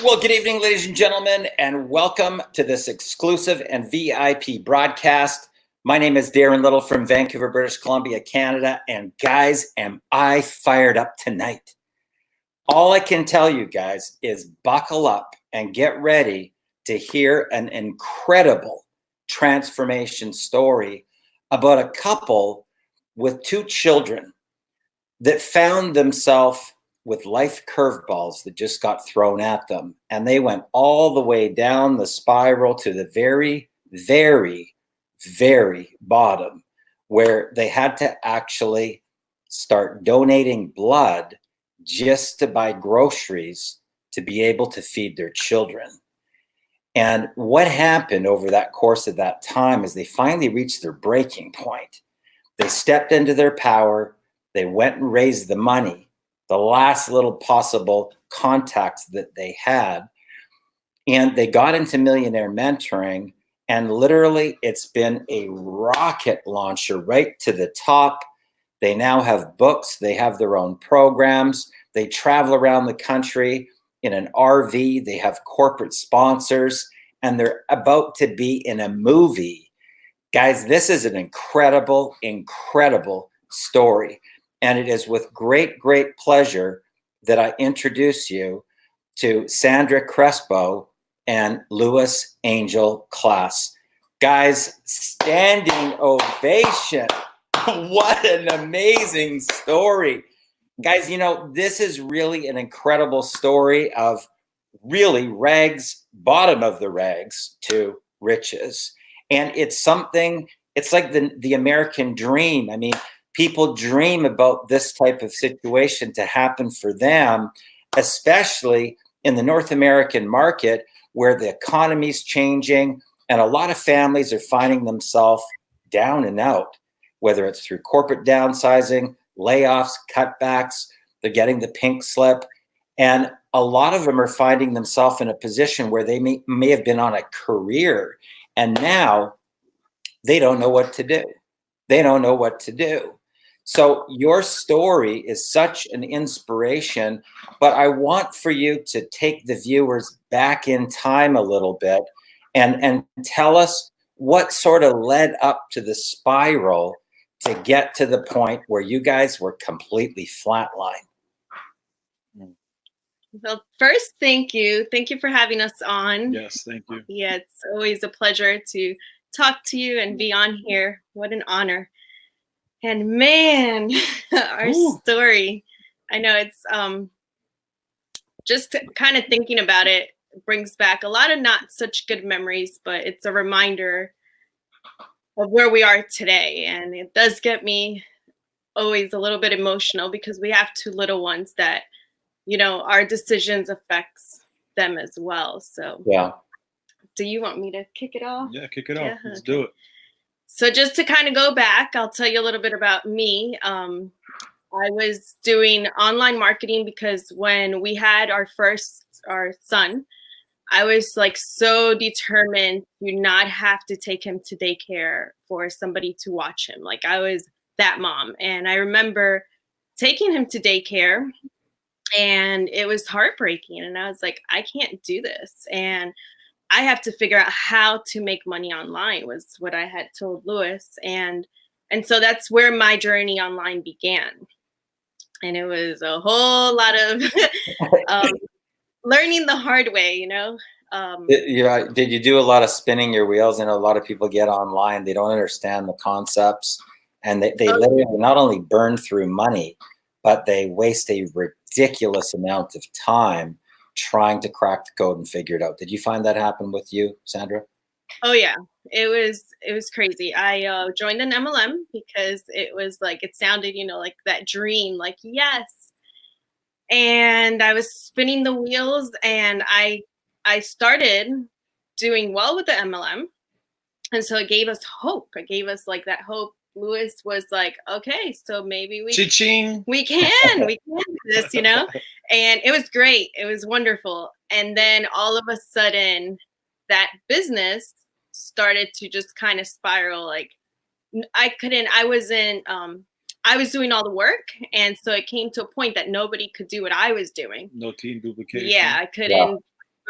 Well, good evening, ladies and gentlemen, and welcome to this exclusive and VIP broadcast. My name is Darren Little from Vancouver, British Columbia, Canada. And guys, am I fired up tonight? All I can tell you guys is buckle up and get ready to hear an incredible transformation story about a couple with two children that found themselves with life curveballs that just got thrown at them. And they went all the way down the spiral to the very, very, very bottom, where they had to actually start donating blood just to buy groceries to be able to feed their children. And what happened over that course of that time is they finally reached their breaking point. They stepped into their power. They went and raised the money, the last little possible contacts that they had. And they got into Millionaire Mentoring. And literally, it's been a rocket launcher right to the top. They now have books. They have their own programs. They travel around the country in an RV. They have corporate sponsors. And they're about to be in a movie. Guys, this is an incredible, incredible story. And it is with great, great pleasure that I introduce you to Sandra Crespo and Louis Angel Class. Guys, standing ovation. What an amazing story. Guys, you know, this is really an incredible story of really rags, bottom of the rags to riches. And it's something, it's like the American dream. I mean, people dream about this type of situation to happen for them, especially in the North American market where the economy is changing and a lot of families are finding themselves down and out, whether it's through corporate downsizing, layoffs, cutbacks, they're getting the pink slip. And a lot of them are finding themselves in a position where they may have been on a career and now they don't know what to do. They don't know what to do. So your story is such an inspiration, but I want for you to take the viewers back in time a little bit and tell us what sort of led up to the spiral to get to the point where you guys were completely flatlined. Well, first, thank you. Thank you for having us on. Yes, thank you. Yeah, it's always a pleasure to talk to you and be on here. What an honor. And man, our story, I know it's just kind of thinking about it brings back a lot of not such good memories, but it's a reminder of where we are today. And it does get me always a little bit emotional because we have two little ones that, you know, our decisions affects them as well. So yeah. Do you want me to kick it off? Yeah, kick it off. Let's do it. So just to kind of go back, I'll tell you a little bit about me. I was doing online marketing because when we had our son, I was like so determined to not have to take him to daycare for somebody to watch him. Like I was that mom. And I remember taking him to daycare and it was heartbreaking. And I was like, I can't do this. And I have to figure out how to make money online was what I had told Louis. And so that's where my journey online began. And it was a whole lot of learning the hard way, you know. Did you do a lot of spinning your wheels? I know a lot of people get online, they don't understand the concepts, and they literally not only burn through money, but they waste a ridiculous amount of time trying to crack the code and figure it out. Did you find that happen with you, Sandra? Oh yeah, it was crazy. I joined an MLM because it was like, it sounded, you know, like that dream, like yes. And I was spinning the wheels and I started doing well with the MLM. And so it gave us hope. It gave us like that hope. Louis was like, okay, so maybe we can do this, you know? And it was great. It was wonderful. And then all of a sudden that business started to just kind of spiral. Like I was doing all the work. And so it came to a point that nobody could do what I was doing. No team duplication. Yeah, I couldn't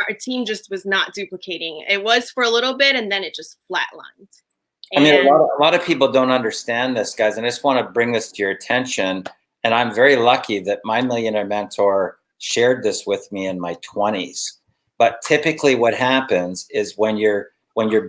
our team just was not duplicating. It was for a little bit, and then it just flatlined. I mean, And a lot of people don't understand this, guys, and I just want to bring this to your attention. And I'm very lucky that my millionaire mentor shared this with me in my 20s. But typically, what happens is when you're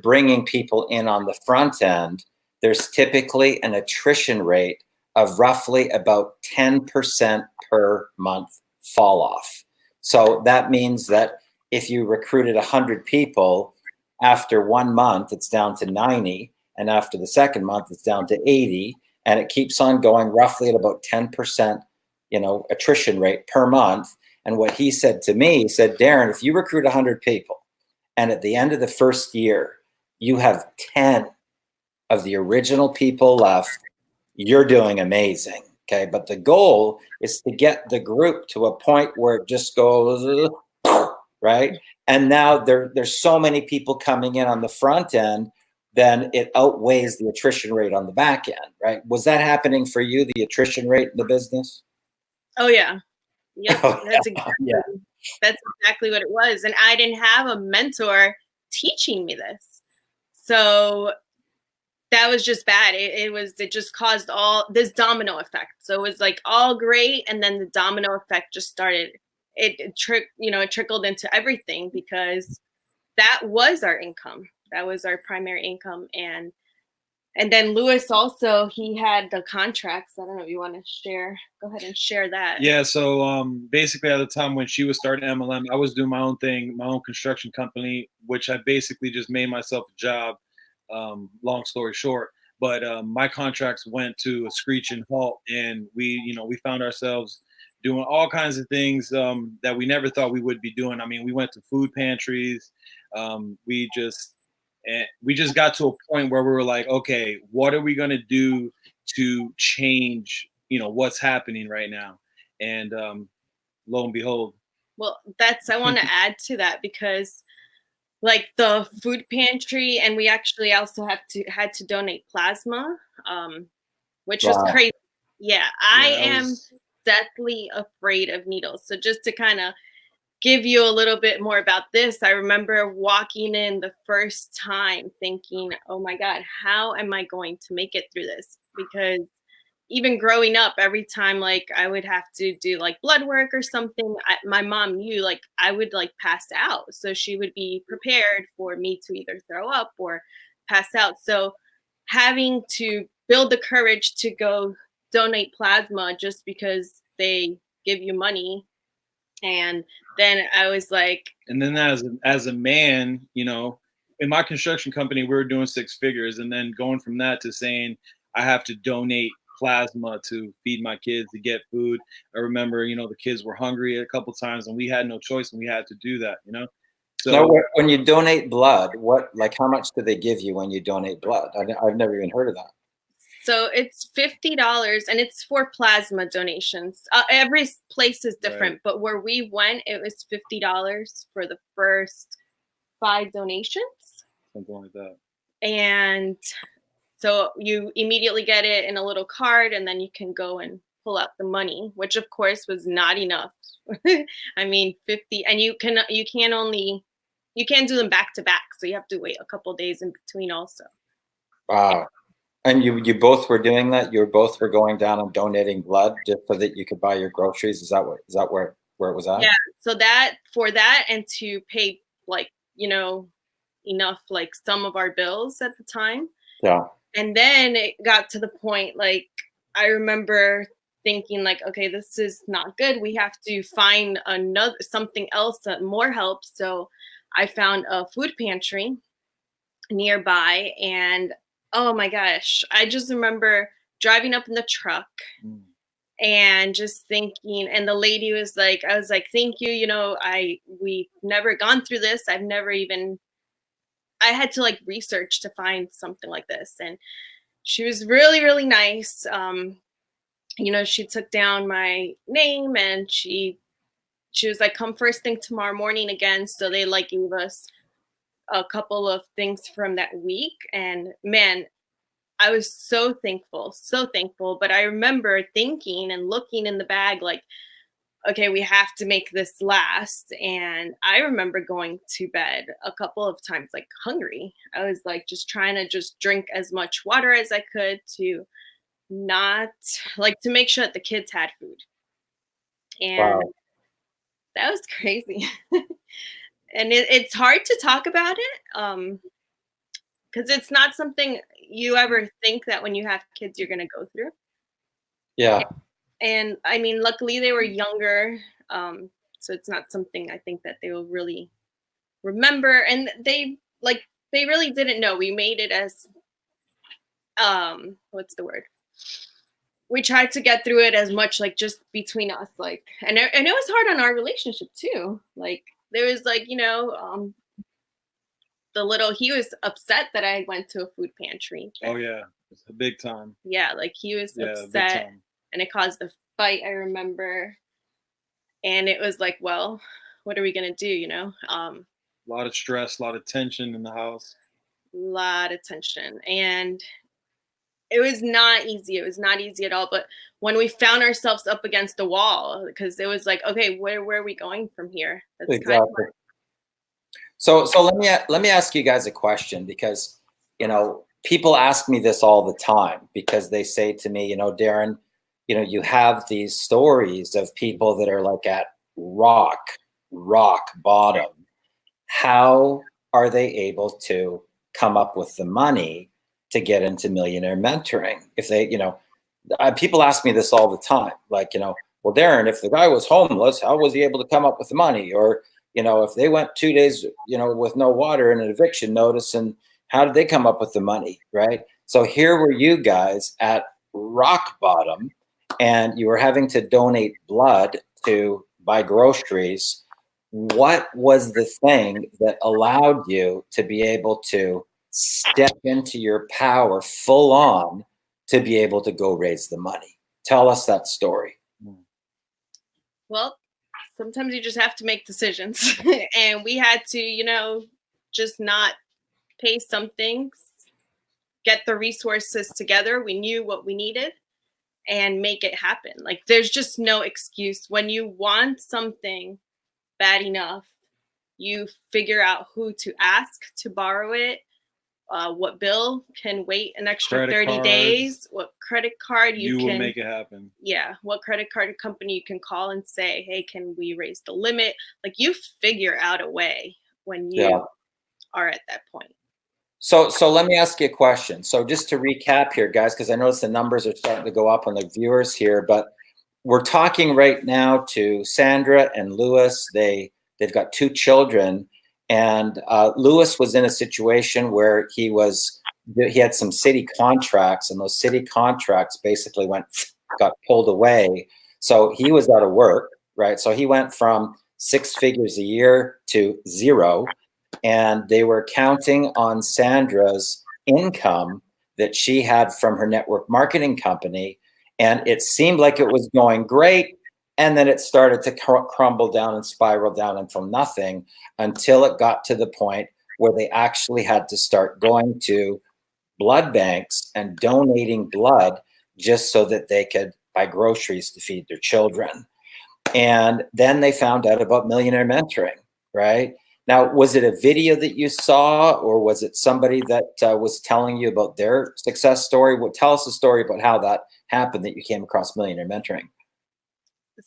bringing people in on the front end, there's typically an attrition rate of roughly about 10% per month fall off. So that means that if you recruited 100 people, after 1 month, it's down to 90. And after the second month, it's down to 80. And it keeps on going roughly at about 10%, attrition rate per month. And what he said to me, he said, Darren, if you recruit 100 people and at the end of the first year, you have 10 of the original people left, you're doing amazing. Okay. But the goal is to get the group to a point where it just goes, right? And now there's so many people coming in on the front end, then it outweighs the attrition rate on the back end, right? Was that happening for you, the attrition rate in the business? oh yeah, yep, Oh, yeah. that's exactly what it was. And I didn't have a mentor teaching me this, so that was just bad. It just caused all this domino effect. So it was like all great, and then the domino effect just started. It trickled into everything, because that was our income. That was our primary income. And then Lewis also, he had the contracts. I don't know if you want to share. Go ahead and share that. Yeah, so basically at the time when she was starting MLM, I was doing my own thing, my own construction company, which I basically just made myself a job. Long story short, but my contracts went to a screeching halt, and we found ourselves doing all kinds of things that we never thought we would be doing. I mean, we went to food pantries. We just got to a point where we were like, okay, what are we going to do to change, what's happening right now? And lo and behold. Well, I want to add to that, because like the food pantry, and we actually also had to donate plasma, which was Wow. crazy. Yeah, I Yeah, am deathly afraid of needles. So just to kind of give you a little bit more about this, I remember walking in the first time thinking, oh my God, how am I going to make it through this? Because even growing up, every time like I would have to do like blood work or something, my mom knew like I would like pass out. So she would be prepared for me to either throw up or pass out. So having to build the courage to go donate plasma just because they give you money. And then I was like, and then as a man, in my construction company, we were doing six figures, and then going from that to saying I have to donate plasma to feed my kids, to get food. I remember, the kids were hungry a couple times, and we had no choice, and we had to do that. So Now, when you donate blood, how much do they give you when you donate blood? I've never even heard of that. so it's $50, and it's for plasma donations. Every place is different, Right. but where we went, it was $50 for the first 5 donations. Something like that. And so you immediately get it in a little card, and then you can go and pull out the money, which of course was not enough. I mean, 50, and you can't do them back to back, so you have to wait a couple days in between also. Wow. And you both were doing that? You both were going down and donating blood just so that you could buy your groceries? Is that where it was at? Yeah. So for that, and to pay like, enough, like some of our bills at the time. Yeah. And then it got to the point, like, I remember thinking like, okay, this is not good. We have to find something else that more helps. So I found a food pantry nearby, and oh my gosh, I just remember driving up in the truck and just thinking, and the lady was like, I was like, thank you. We've never gone through this. I had to like research to find something like this. And she was really, really nice. She took down my name, and she was like, come first thing tomorrow morning again. So they like gave us a couple of things from that week. And man, I was so thankful. But I remember thinking and looking in the bag, like, okay, we have to make this last. And I remember going to bed a couple of times, like hungry. I was like just trying to just drink as much water as I could to not like to make sure that the kids had food. And Wow. that was crazy. And it's hard to talk about it because it's not something you ever think that when you have kids you're going to go through. Yeah. And I mean, luckily they were younger, so it's not something I think that they will really remember. And they really didn't know. We made it as what's the word? We tried to get through it as much like just between us, like, and it was hard on our relationship too. Like there was like the little he was upset that I went to a food pantry. Oh yeah, it's a big time. Yeah, like he was Yeah, big upset, time. and it caused a fight. I remember. And it was like, well, what are we gonna do? A lot of stress, a lot of tension in the house. Lot of tension, and it was not easy. It was not easy at all. But when we found ourselves up against a wall, because it was like, okay, where are we going from here? That's kind of Exactly. So let me ask you guys a question, because people ask me this all the time, because they say to me, Darren, you have these stories of people that are like at rock bottom. How are they able to come up with the money to get into millionaire mentoring? If they, people ask me this all the time, like, well, Darren, if the guy was homeless, how was he able to come up with the money? Or, if they went 2 days, with no water and an eviction notice, and how did they come up with the money, right? So here were you guys at rock bottom, and you were having to donate blood to buy groceries. What was the thing that allowed you to be able to step into your power full on to be able to go raise the money? Tell us that story. well, sometimes you just have to make decisions, and we had to, just not pay some things, get the resources together. We knew what we needed and make it happen. Like there's just no excuse when you want something bad enough. You figure out who to ask to borrow it, what bill can wait an extra Credit 30 cards. days, what credit card You can will make it happen. yeah, what credit card company you can call and say, hey, can we raise the limit? Like you figure out a way when you Yeah. are at that point. So let me ask you a question. So just to recap here, guys, because I notice the numbers are starting to go up on the viewers here, but we're talking right now to Sandra and Lewis. They've got 2 children, and Lewis was in a situation where he had some city contracts, and those city contracts basically got pulled away. So he was out of work, right? So he went from 6 figures a year to 0. And they were counting on Sandra's income that she had from her network marketing company. And it seemed like it was going great. And then it started to crumble down and spiral down until nothing, until it got to the point where they actually had to start going to blood banks and donating blood just so that they could buy groceries to feed their children. And then they found out about Millionaire Mentoring, right? Now, was it a video that you saw, or was it somebody that was telling you about their success story? Well, tell us a story about how that happened, that you came across Millionaire Mentoring.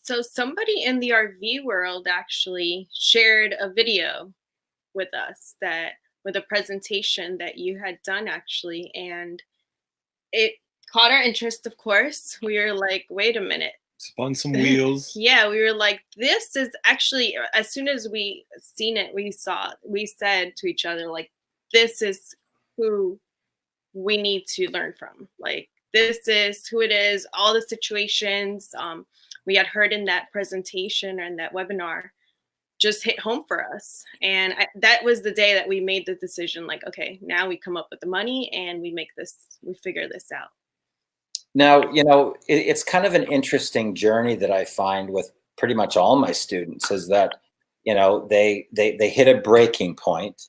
So somebody in the RV world actually shared a video with us that with a presentation that you had done actually, and it caught our interest. Of course, we were like, wait a minute. Spun some wheels. Yeah, we were like, this is actually, as soon as we seen it, we said to each other, like, this is who we need to learn from. Like, this is who it is, all the situations we had heard in that presentation or in that webinar just hit home for us. And that was the day that we made the decision, like, okay, now we come up with the money and we figure this out. Now, it's kind of an interesting journey that I find with pretty much all my students, is that, they hit a breaking point,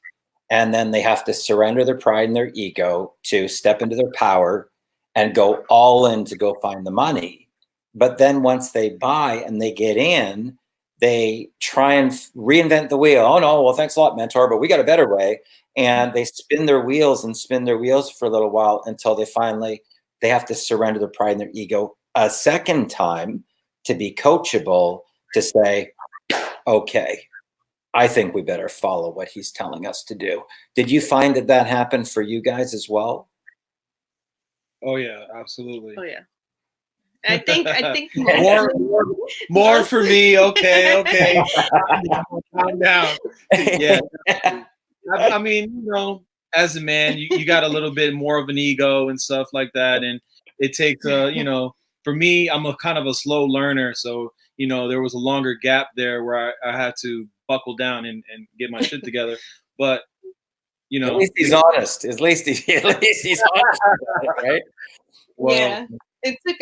and then they have to surrender their pride and their ego to step into their power and go all in to go find the money. But then once they buy and they get in, they try and reinvent the wheel. Oh no, well, thanks a lot, mentor, but we got a better way. And they spin their wheels and spin their wheels for a little while until they have to surrender their pride and their ego a second time to be coachable, to say, okay, I think we better follow what he's telling us to do. Did you find that happened for you guys as well? Oh yeah, absolutely. Oh yeah. I think more for me. Okay. Calm down. Yeah. I mean, as a man, you got a little bit more of an ego and stuff like that, and it takes for me, I'm a kind of a slow learner, so there was a longer gap there where I had to buckle down and get my shit together. But at least he's honest. At least he's honest, right? Well, yeah, it took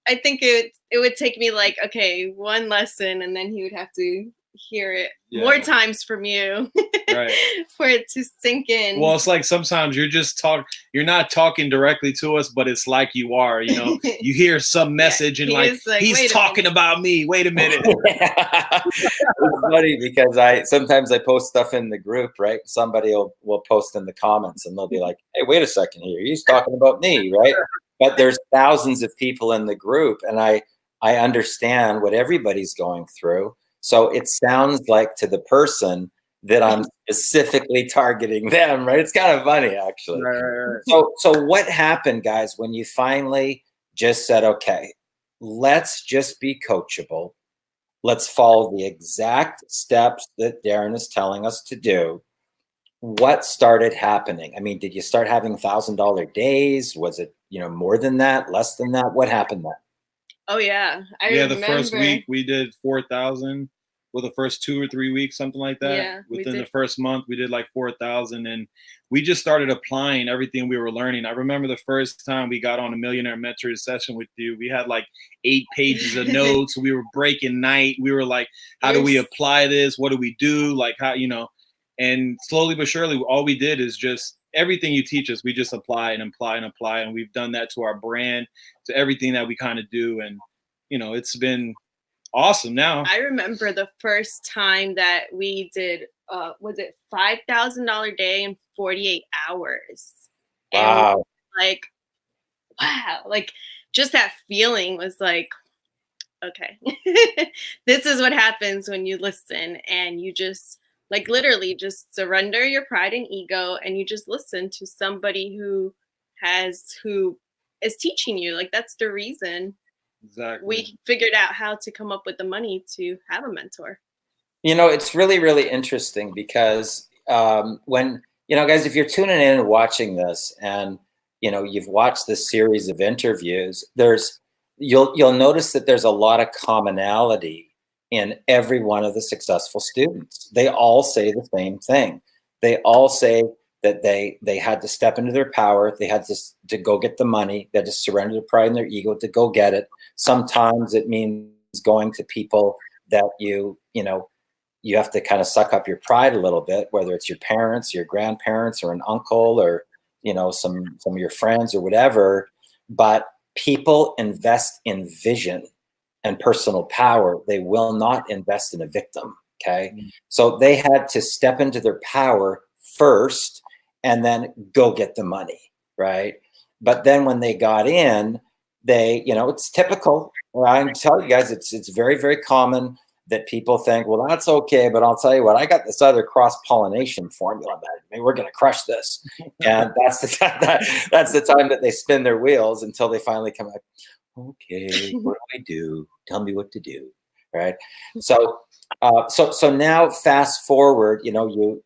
I think it would take me like, okay, one lesson, and then he would have to hear it more times from you, right, for it to sink in. Well, it's like sometimes you're not talking directly to us, but it's like you are, you hear some message and he's talking about me. Wait a minute. It's funny because sometimes I post stuff in the group, right? Somebody will post in the comments and they'll be like, hey, wait a second here. He's talking about me, right? But there's thousands of people in the group, and I understand what everybody's going through. So it sounds like to the person that I'm specifically targeting them, right? It's kind of funny, actually. Right. So what happened, guys, when you finally just said, okay, let's just be coachable. Let's follow the exact steps that Darren is telling us to do. What started happening? I mean, did you start having $1,000 days? Was it, more than that, less than that? What happened then? Oh yeah, I remember. The first week we did 4,000. Well, the first 2 or 3 weeks, something like that. Yeah, within the first month, we did like 4,000, and we just started applying everything we were learning. I remember the first time we got on a Millionaire Mentoring session with you, we had like 8 pages of notes. We were breaking night. We were like, how do we apply this? What do we do? Like how, and slowly but surely, all we did is just everything you teach us, we just apply and apply and apply. And we've done that to our brand, to everything that we kind of do. And, it's been awesome now. I remember the first time that we did, was it $5,000 day in 48 hours? Wow. And wow. Just that feeling was like, okay, this is what happens when you listen and you just literally just surrender your pride and ego, and you just listen to somebody who is teaching you. That's the reason. Exactly. We figured out how to come up with the money to have a mentor. It's really, really interesting because when, guys, if you're tuning in and watching this and, you've watched this series of interviews, you'll notice that there's a lot of commonality in every one of the successful students. They all say the same thing. They all say that they had to step into their power. They had to go get the money. They had to surrender their pride and their ego to go get it. Sometimes it means going to people that you have to kind of suck up your pride a little bit, whether it's your parents, your grandparents, or an uncle, or some of your friends or whatever. But people invest in vision and personal power. They will not invest in a victim. Okay. Mm-hmm. So they had to step into their power first and then go get the money. Right. But then when they got in, it's typical. I'm telling you guys, it's very, very common that people think, well, that's okay, but I'll tell you what, I got this other cross-pollination formula, man. I mean, we're going to crush this. And that's the time that they spin their wheels until they finally come back. Okay, what do I do? Tell me what to do. Right. So now fast forward, you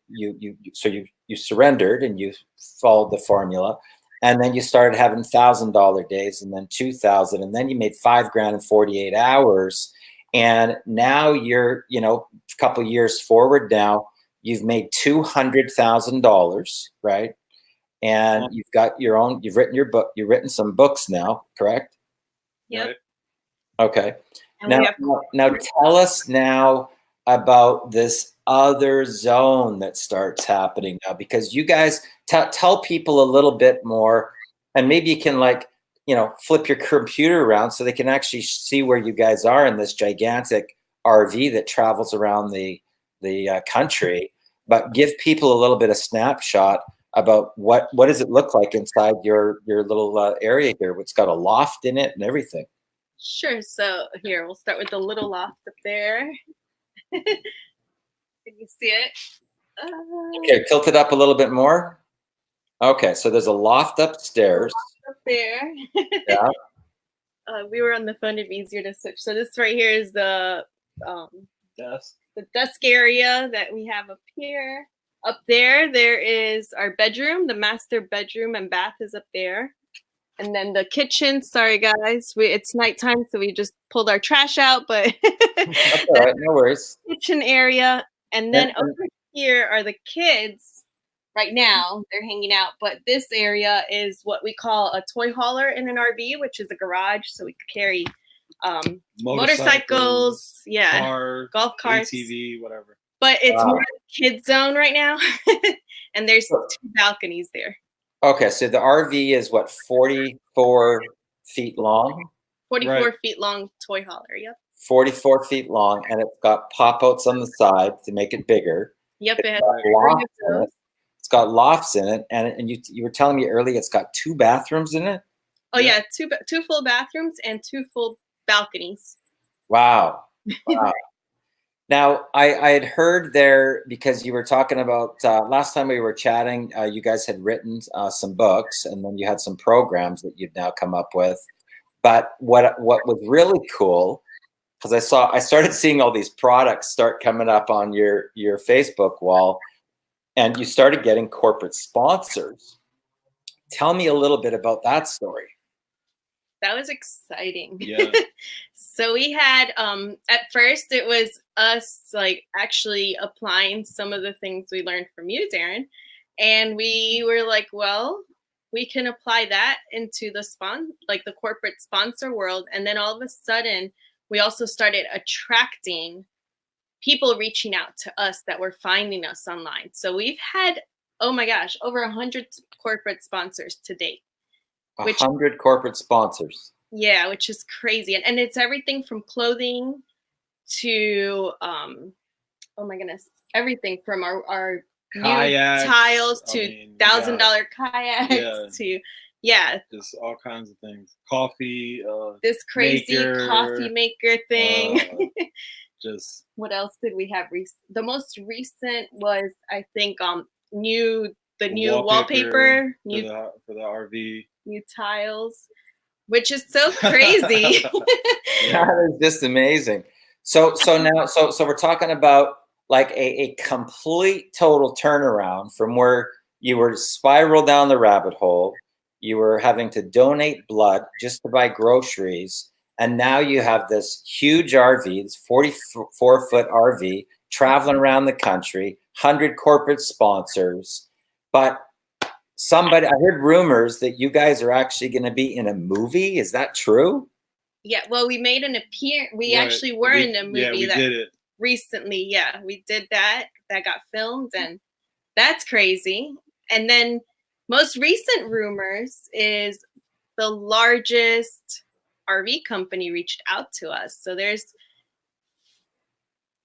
surrendered and you followed the formula, and then you started having $1,000 days, and then 2,000, and then you made $5,000 in 48 hours. And now you're, a couple of years forward now, you've made $200,000, right? And you've got you've written your book, you've written some books now, correct? Yep. Okay. Now tell us now about this other zone that starts happening now, because you guys tell people a little bit more, and maybe you can flip your computer around so they can actually see where you guys are in this gigantic RV that travels around the country. But give people a little bit of snapshot about what does it look like inside your little area here. It's got a loft in it and everything. Sure. So here, we'll start with the little loft up there. Can you see it? Okay, tilt it up a little bit more. Okay, so there's a loft upstairs. Up there. Yeah. We were on the phone, it'd be easier to switch. So this right here is the desk area that we have up here. Up there is our bedroom. The master bedroom and bath is up there. And then the kitchen, sorry guys, it's nighttime, so we just pulled our trash out, but That's all right, no worries. Kitchen area. And then over here are the kids. Right now, they're hanging out, but this area is what we call a toy hauler in an RV, which is a garage, so we could carry motorcycles, golf carts, ATV, whatever. But it's more kids zone right now, and there's 2 balconies there. Okay, so the RV is what, 44 feet long? 44 feet long toy hauler. Yep. 44 feet long, and it's got pop-outs on the side to make it bigger. Yep, it has lofts in it. It's got lofts in it, and you were telling me earlier it's got 2 bathrooms in it. Oh yeah, two full bathrooms and 2 full balconies. Wow. Now, I had heard there, because you were talking about last time we were chatting, you guys had written some books, and then you had some programs that you've now come up with. But what was really cool, because I started seeing all these products start coming up on your Facebook wall, and you started getting corporate sponsors. Tell me a little bit about that story. That was exciting. Yeah. So we had, at first it was us like actually applying some of the things we learned from you, Darren. And we were like, well, we can apply that into the corporate sponsor world. And then all of a sudden we also started attracting people reaching out to us that were finding us online. So we've had, oh my gosh, over 100 corporate sponsors to date. 100 corporate sponsors. Yeah, which is crazy. And it's everything from clothing to, oh my goodness, everything from our kayaks, new tiles to $1,000 kayaks to, just all kinds of things. Coffee. This crazy coffee maker thing. Just what else did we have? The most recent was, I think, new wallpaper, for the RV, new tiles, which is so crazy. That is just amazing. So we're talking about like a complete total turnaround from where you were spiraled down the rabbit hole. You were having to donate blood just to buy groceries. And now you have this huge RV, this 44-foot RV, traveling around the country, 100 corporate sponsors. But I heard rumors that you guys are actually going to be in a movie. Is that true? Yeah, well, we made an appearance. We actually were in a movie we did it recently. Yeah, we did that. That got filmed, and that's crazy. And then most recent rumors is the largest RV company reached out to us. So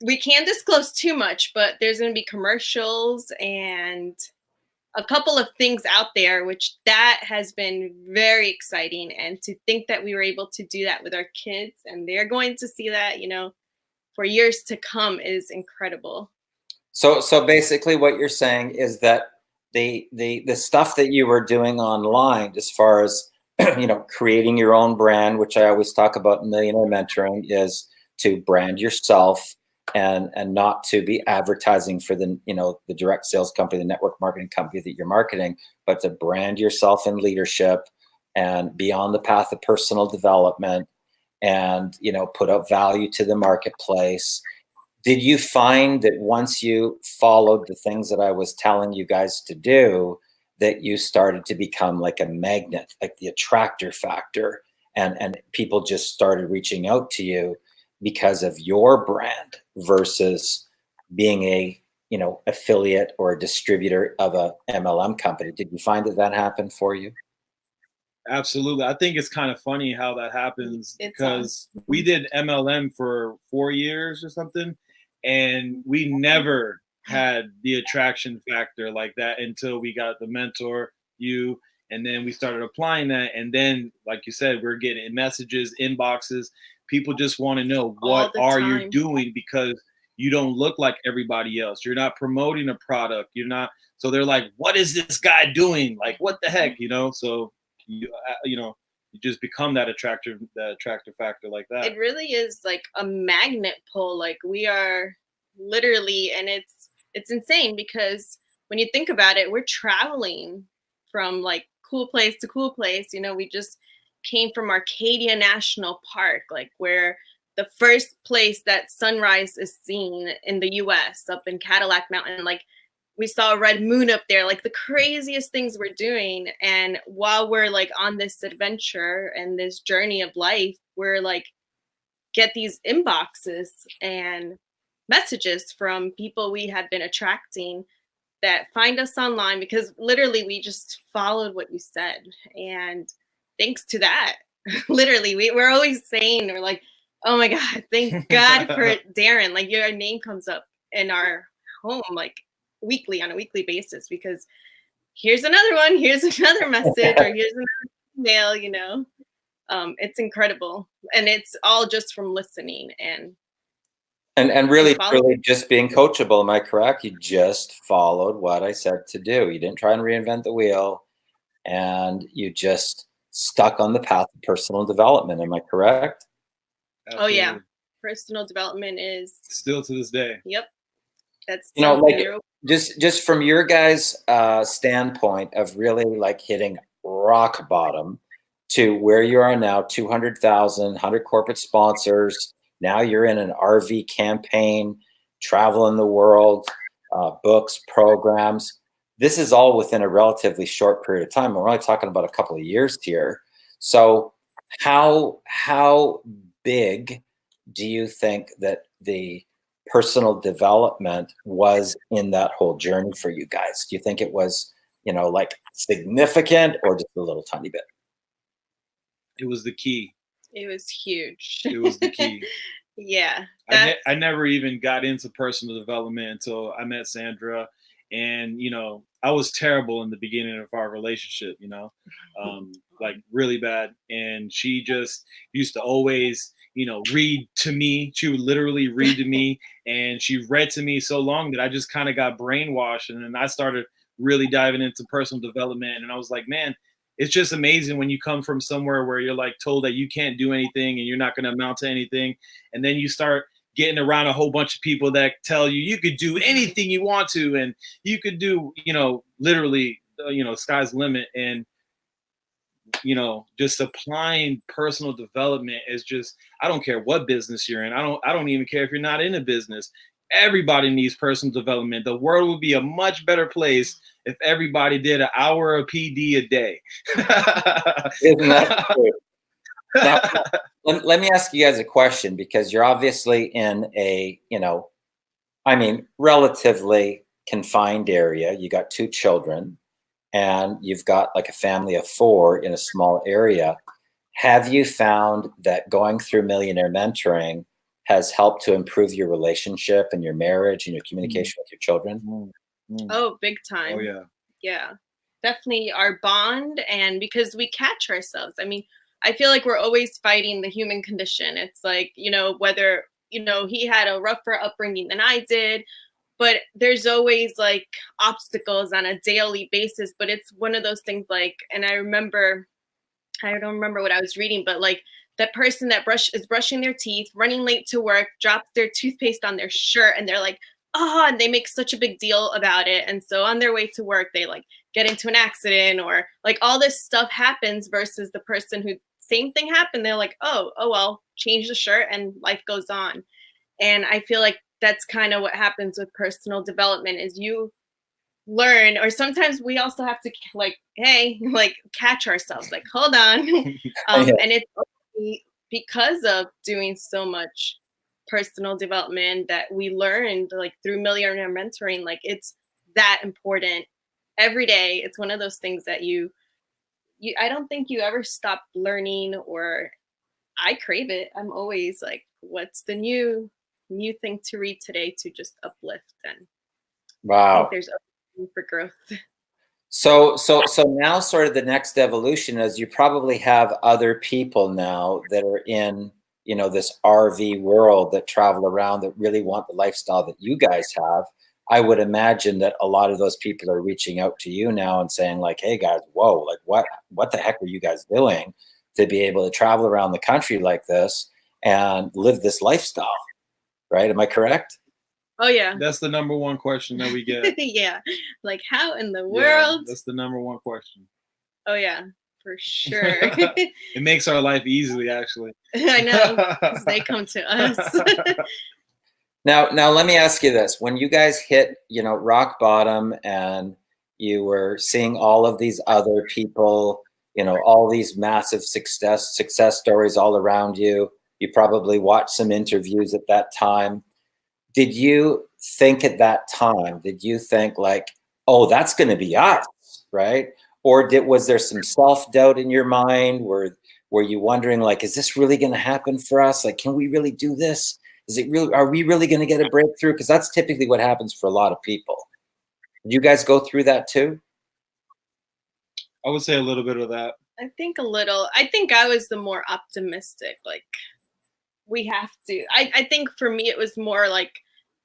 we can't disclose too much, but there's going to be commercials and a couple of things out there, which that has been very exciting. And to think that we were able to do that with our kids, and they're going to see that, for years to come, is incredible. So basically what you're saying is that the stuff that you were doing online, as far as creating your own brand, which I always talk about in Millionaire Mentoring, is to brand yourself and not to be advertising for the direct sales company, the network marketing company that you're marketing, but to brand yourself in leadership and be on the path of personal development and, put out value to the marketplace. Did you find that once you followed the things that I was telling you guys to do, that you started to become like a magnet, like the attractor factor, and people just started reaching out to you because of your brand versus being a affiliate or a distributor of a MLM company? Did you find that happened for you? Absolutely. I think it's kind of funny how that happens It's because we did MLM for 4 years or something, and we never had the attraction factor like that until we got the mentor, you, and then we started applying that. And then, like you said, we're getting messages, inboxes. People just want to know, all what the are you time. doing? Because you don't look like everybody else. You're not promoting a product. You're not. So they're like, what is this guy doing? Like, what the heck, you know? So you know, you just become that attractive factor like that. It really is like a magnet pull. Like we are literally, and it's insane because when you think about it, we're traveling from like cool place to cool place. You know, we just came from Arcadia National Park, like where the first place that sunrise is seen in the US, up in Cadillac Mountain. Like we saw a red moon up there, like the craziest things we're doing. And while we're like on this adventure and this journey of life, we're like get these inboxes and messages from people we had been attracting that find us online because literally we just followed what you said. And thanks to that, literally, we're always saying, we're like, oh my God, thank God for Darren. Like your name comes up in our home like weekly, on a weekly basis, because here's another one, here's another message, or here's another email, you know. It's incredible. And it's all just from listening And and really, following. truly just being coachable. Am I correct? You just followed what I said to do. You didn't try and reinvent the wheel, and you just stuck on the path of personal development. Am I correct? Oh yeah, Absolutely. personal development is, Still to this day. yep, that's You know, something like you're. just from your guys' standpoint of really like hitting rock bottom to where you are now, 200,000, 100 corporate sponsors. Now you're in an RV campaign, traveling the world, books, programs. This is all within a relatively short period of time. We're only talking about a couple of years here. So how big do you think that the personal development was in that whole journey for you guys? Do you think it was, like significant or just a little tiny bit? It was the key. It was huge. It was the key. Yeah, I never even got into personal development until I met Sandra, and I was terrible in the beginning of our relationship. Like really bad, and she just used to always, read to me. She would literally read to me, and she read to me so long that I just kind of got brainwashed, and then I started really diving into personal development, and I was like, man, it's just amazing when you come from somewhere where you're like told that you can't do anything and you're not going to amount to anything, and then you start getting around a whole bunch of people that tell you you could do anything you want to, and you could do, literally, sky's the limit. And just applying personal development is just, I don't care what business you're in. I don't even care if you're not in a business. Everybody needs personal development. The world would be a much better place if everybody did an hour of PD a day. Isn't that true? Now, let me ask you guys a question, because you're obviously in a, relatively confined area. You got two children and you've got like a family of four in a small area. Have you found that going through Millionaire Mentoring has helped to improve your relationship and your marriage and your communication with your children? Oh, big time. Oh yeah. Yeah, definitely our bond. And because we catch ourselves, I mean, I feel like we're always fighting the human condition. It's like, whether, he had a rougher upbringing than I did, but there's always like obstacles on a daily basis. But it's one of those things like, and I don't remember what I was reading, but like that person that is brushing their teeth, running late to work, drops their toothpaste on their shirt, and they're like, oh, and they make such a big deal about it. And so on their way to work, they like get into an accident, or like all this stuff happens, versus the person who same thing happened. They're like, oh well, change the shirt and life goes on. And I feel like that's kind of what happens with personal development is you learn, or sometimes we also have to like, hey, like catch ourselves, like, hold on. Yeah. And it's only because of doing so much personal development that we learned like through Millionaire Mentoring, like it's that important every day. It's one of those things that you I don't think you ever stop learning, or I crave it. I'm always like, what's the new thing to read today to just uplift? And I think Wow. there's always room for growth. So now sort of the next evolution is you probably have other people now that are in, you know, this RV world that travel around that really want the lifestyle that you guys have. I would imagine that a lot of those people are reaching out to you now and saying like, hey guys, whoa, like what the heck are you guys doing to be able to travel around the country like this and live this lifestyle, right? Am I correct? Oh yeah. That's the number one question that we get. Yeah. Like, how in the Yeah, world? that's the number one question. Oh yeah, for sure. It makes our life easily, actually. I know, 'cause they come to us. Now let me ask you this. When you guys hit, you know, rock bottom and you were seeing all of these other people, you know, all these massive success stories all around you, you probably watched some interviews at that time. Did you think at that time, did you think like, oh, that's going to be us, right? Or was there some self-doubt in your mind? Were you wondering like, is this really going to happen for us? Like, can we really do this? Is it real? Are we really going to get a breakthrough? Because that's typically what happens for a lot of people. Did you guys go through that too? I would say a little bit of that. I think a little. I think I was the more optimistic. Like, we have to. I think for me it was more like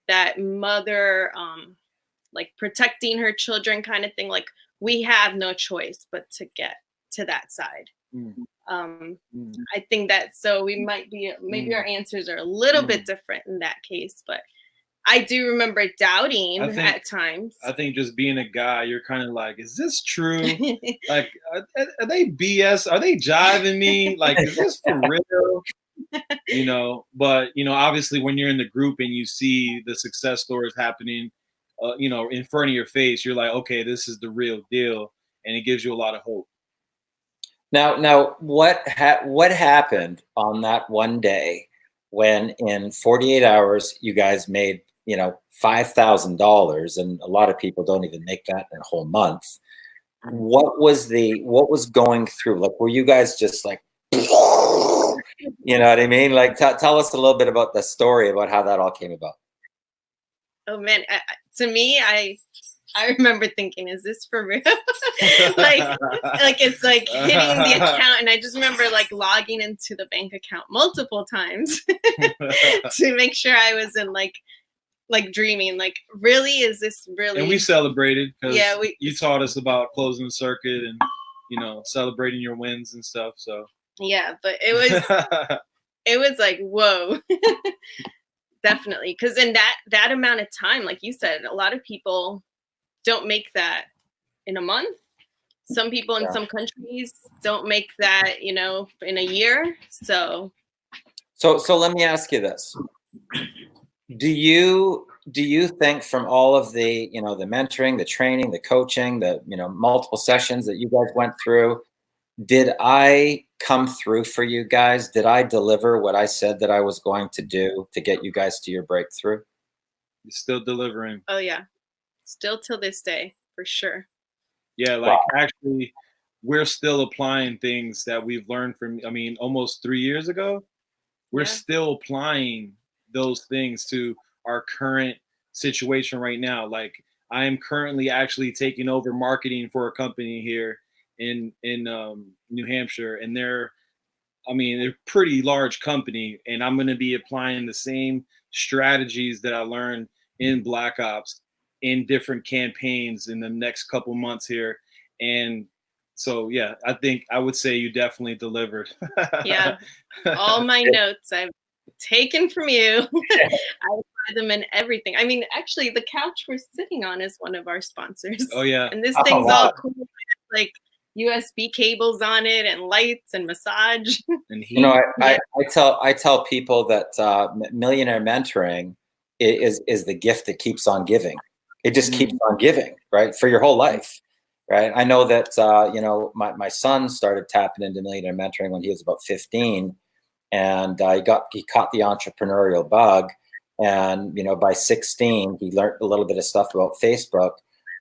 that mother, like protecting her children kind of thing. Like, we have no choice but to get to that side. I think that, so we might be, maybe our answers are a little bit different in that case, but I do remember doubting at times. I think just being a guy, you're kind of like, is this true? Like, are they BS? Are they jiving me? Like, is this for real? You know, but, you know, obviously when you're in the group and you see the success stories happening, you know, in front of your face, you're like, okay, this is the real deal. And it gives you a lot of hope. Now, what happened on that one day when in 48 hours you guys made, you know, $5,000, and a lot of people don't even make that in a whole month. What was going through? Like, were you guys just like, you know what I mean? Like, tell us a little bit about the story about how that all came about. Oh man, to me, I remember thinking, is this for real? like it's like hitting the account, and I just remember like logging into the bank account multiple times to make sure I was in like dreaming. Like, really, is this really? And we celebrated because yeah, you taught us about closing the circuit and, you know, celebrating your wins and stuff. So yeah, but it was like, whoa. Definitely, because in that amount of time, like you said, a lot of people don't make that in a month. Some people in some countries don't make that, you know, in a year. So let me ask you this. Do you think from all of the, you know, the mentoring, the training, the coaching, the, you know, multiple sessions that you guys went through, did I come through for you guys? Did I deliver what I said that I was going to do to get you guys to your breakthrough? You're still delivering. Oh yeah, still till this day, for sure. Yeah, like actually, we're still applying things that we've learned from, I mean, almost 3 years ago. We're still applying those things to our current situation right now. Like, I am currently actually taking over marketing for a company here in New Hampshire, and they're a pretty large company, and I'm going to be applying the same strategies that I learned in Black Ops in different campaigns in the next couple months here. And so, yeah, I think I would say you definitely delivered. Yeah, all my notes I've taken from you. I apply them in everything. I mean, actually, the couch we're sitting on is one of our sponsors. Oh yeah, and this thing's all cool, like USB cables on it, and lights, and massage. And you know, I tell people that Millionaire Mentoring is the gift that keeps on giving. It just keeps on giving, right, for your whole life, right? I know that you know, my son started tapping into Millionaire Mentoring when he was about 15, and he caught the entrepreneurial bug, and you know, by 16 he learned a little bit of stuff about Facebook.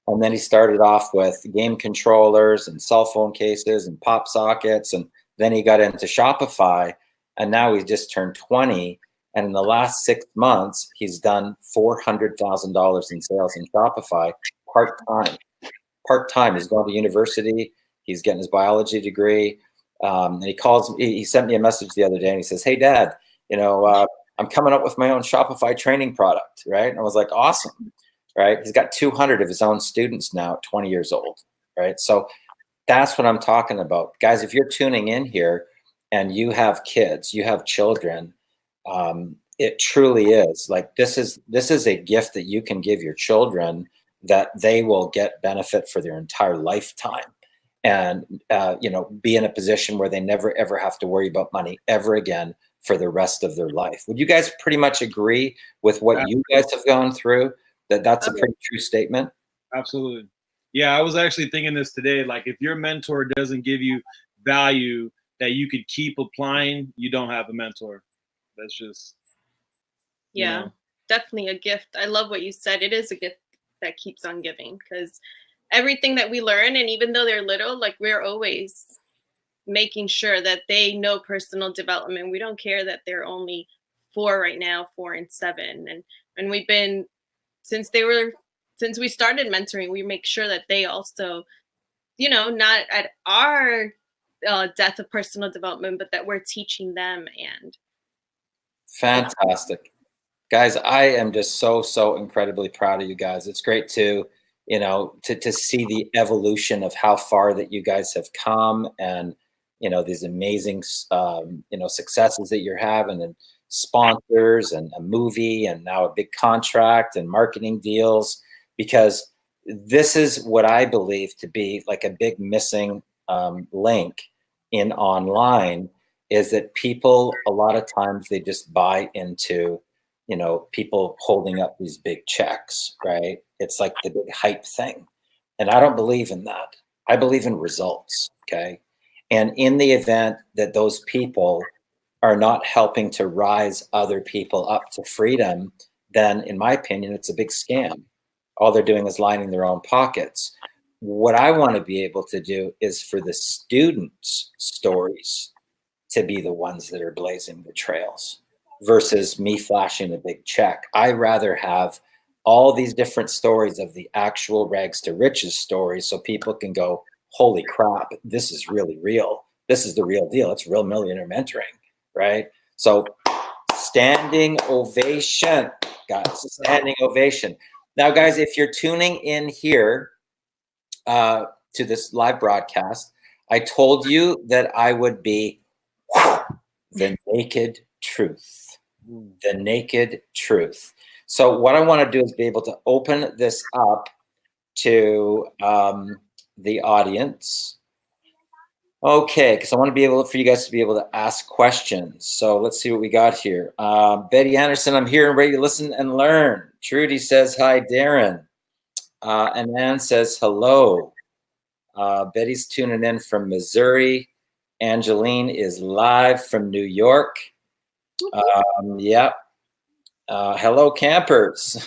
And then he started off with game controllers and cell phone cases and pop sockets. And then he got into Shopify. And now he's just turned 20. And in the last 6 months, he's done $400,000 in sales in Shopify part-time. Part-time. He's going to university. He's getting his biology degree. And he sent me a message the other day and he says, "Hey, Dad, I'm coming up with my own Shopify training product," right? And I was like, awesome, right? He's got 200 of his own students now at 20 years old, right? So that's what I'm talking about. Guys, if you're tuning in here and you have kids, you have children, it truly is like this is a gift that you can give your children that they will get benefit for their entire lifetime, and be in a position where they never ever have to worry about money ever again for the rest of their life. Would you guys pretty much agree with what you guys have gone through? That's a pretty true statement. Absolutely. Yeah, I was actually thinking this today. Like, if your mentor doesn't give you value that you could keep applying, you don't have a mentor. That's just, definitely a gift. I love what you said. It is a gift that keeps on giving, because everything that we learn, and even though they're little, like, we're always making sure that they know personal development. We don't care that they're only 4 right now, 4 and 7. And we've been, since we started mentoring, we make sure that they also, not at our death of personal development, but that we're teaching them. And fantastic. Guys, I am just so incredibly proud of you guys. It's great to see the evolution of how far that you guys have come, and these amazing successes that you're having, and sponsors, and a movie, and now a big contract, and marketing deals, because this is what I believe to be like a big missing link in online, is that people, a lot of times, they just buy into people holding up these big checks, right? It's like the big hype thing. And I don't believe in that. I believe in results, okay? And in the event that those people are not helping to rise other people up to freedom, then in my opinion, it's a big scam. All they're doing is lining their own pockets. What I want to be able to do is for the students' stories to be the ones that are blazing the trails, versus me flashing a big check. I rather have all these different stories of the actual rags to riches stories, so people can go, holy crap, this is really real. This is the real deal. It's real millionaire mentoring, right? So standing ovation, guys, standing ovation. Now, guys, if you're tuning in here to this live broadcast, I told you that I would be the naked truth. The naked truth. So what I want to do is be able to open this up to the audience. Okay, because I want to be able for you guys to be able to ask questions. So let's see what we got here. Betty Anderson, I'm here and ready to listen and learn. Trudy says hi, Darren. And Ann says hello. Betty's tuning in from Missouri. Angeline is live from New York. Yep. Hello, campers.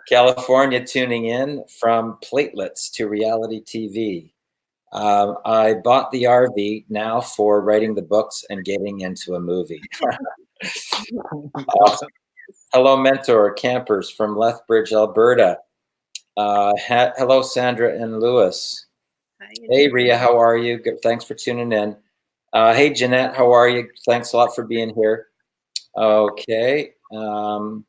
California tuning in from platelets to reality TV. I bought the RV now for writing the books and getting into a movie. Awesome. Hello, mentor campers from Lethbridge, Alberta. Hello, Sandra and Lewis. Hi. Hey, Ria, how are you? Good. Thanks for tuning in. Hey, Jeanette, how are you? Thanks a lot for being here. Okay. Well,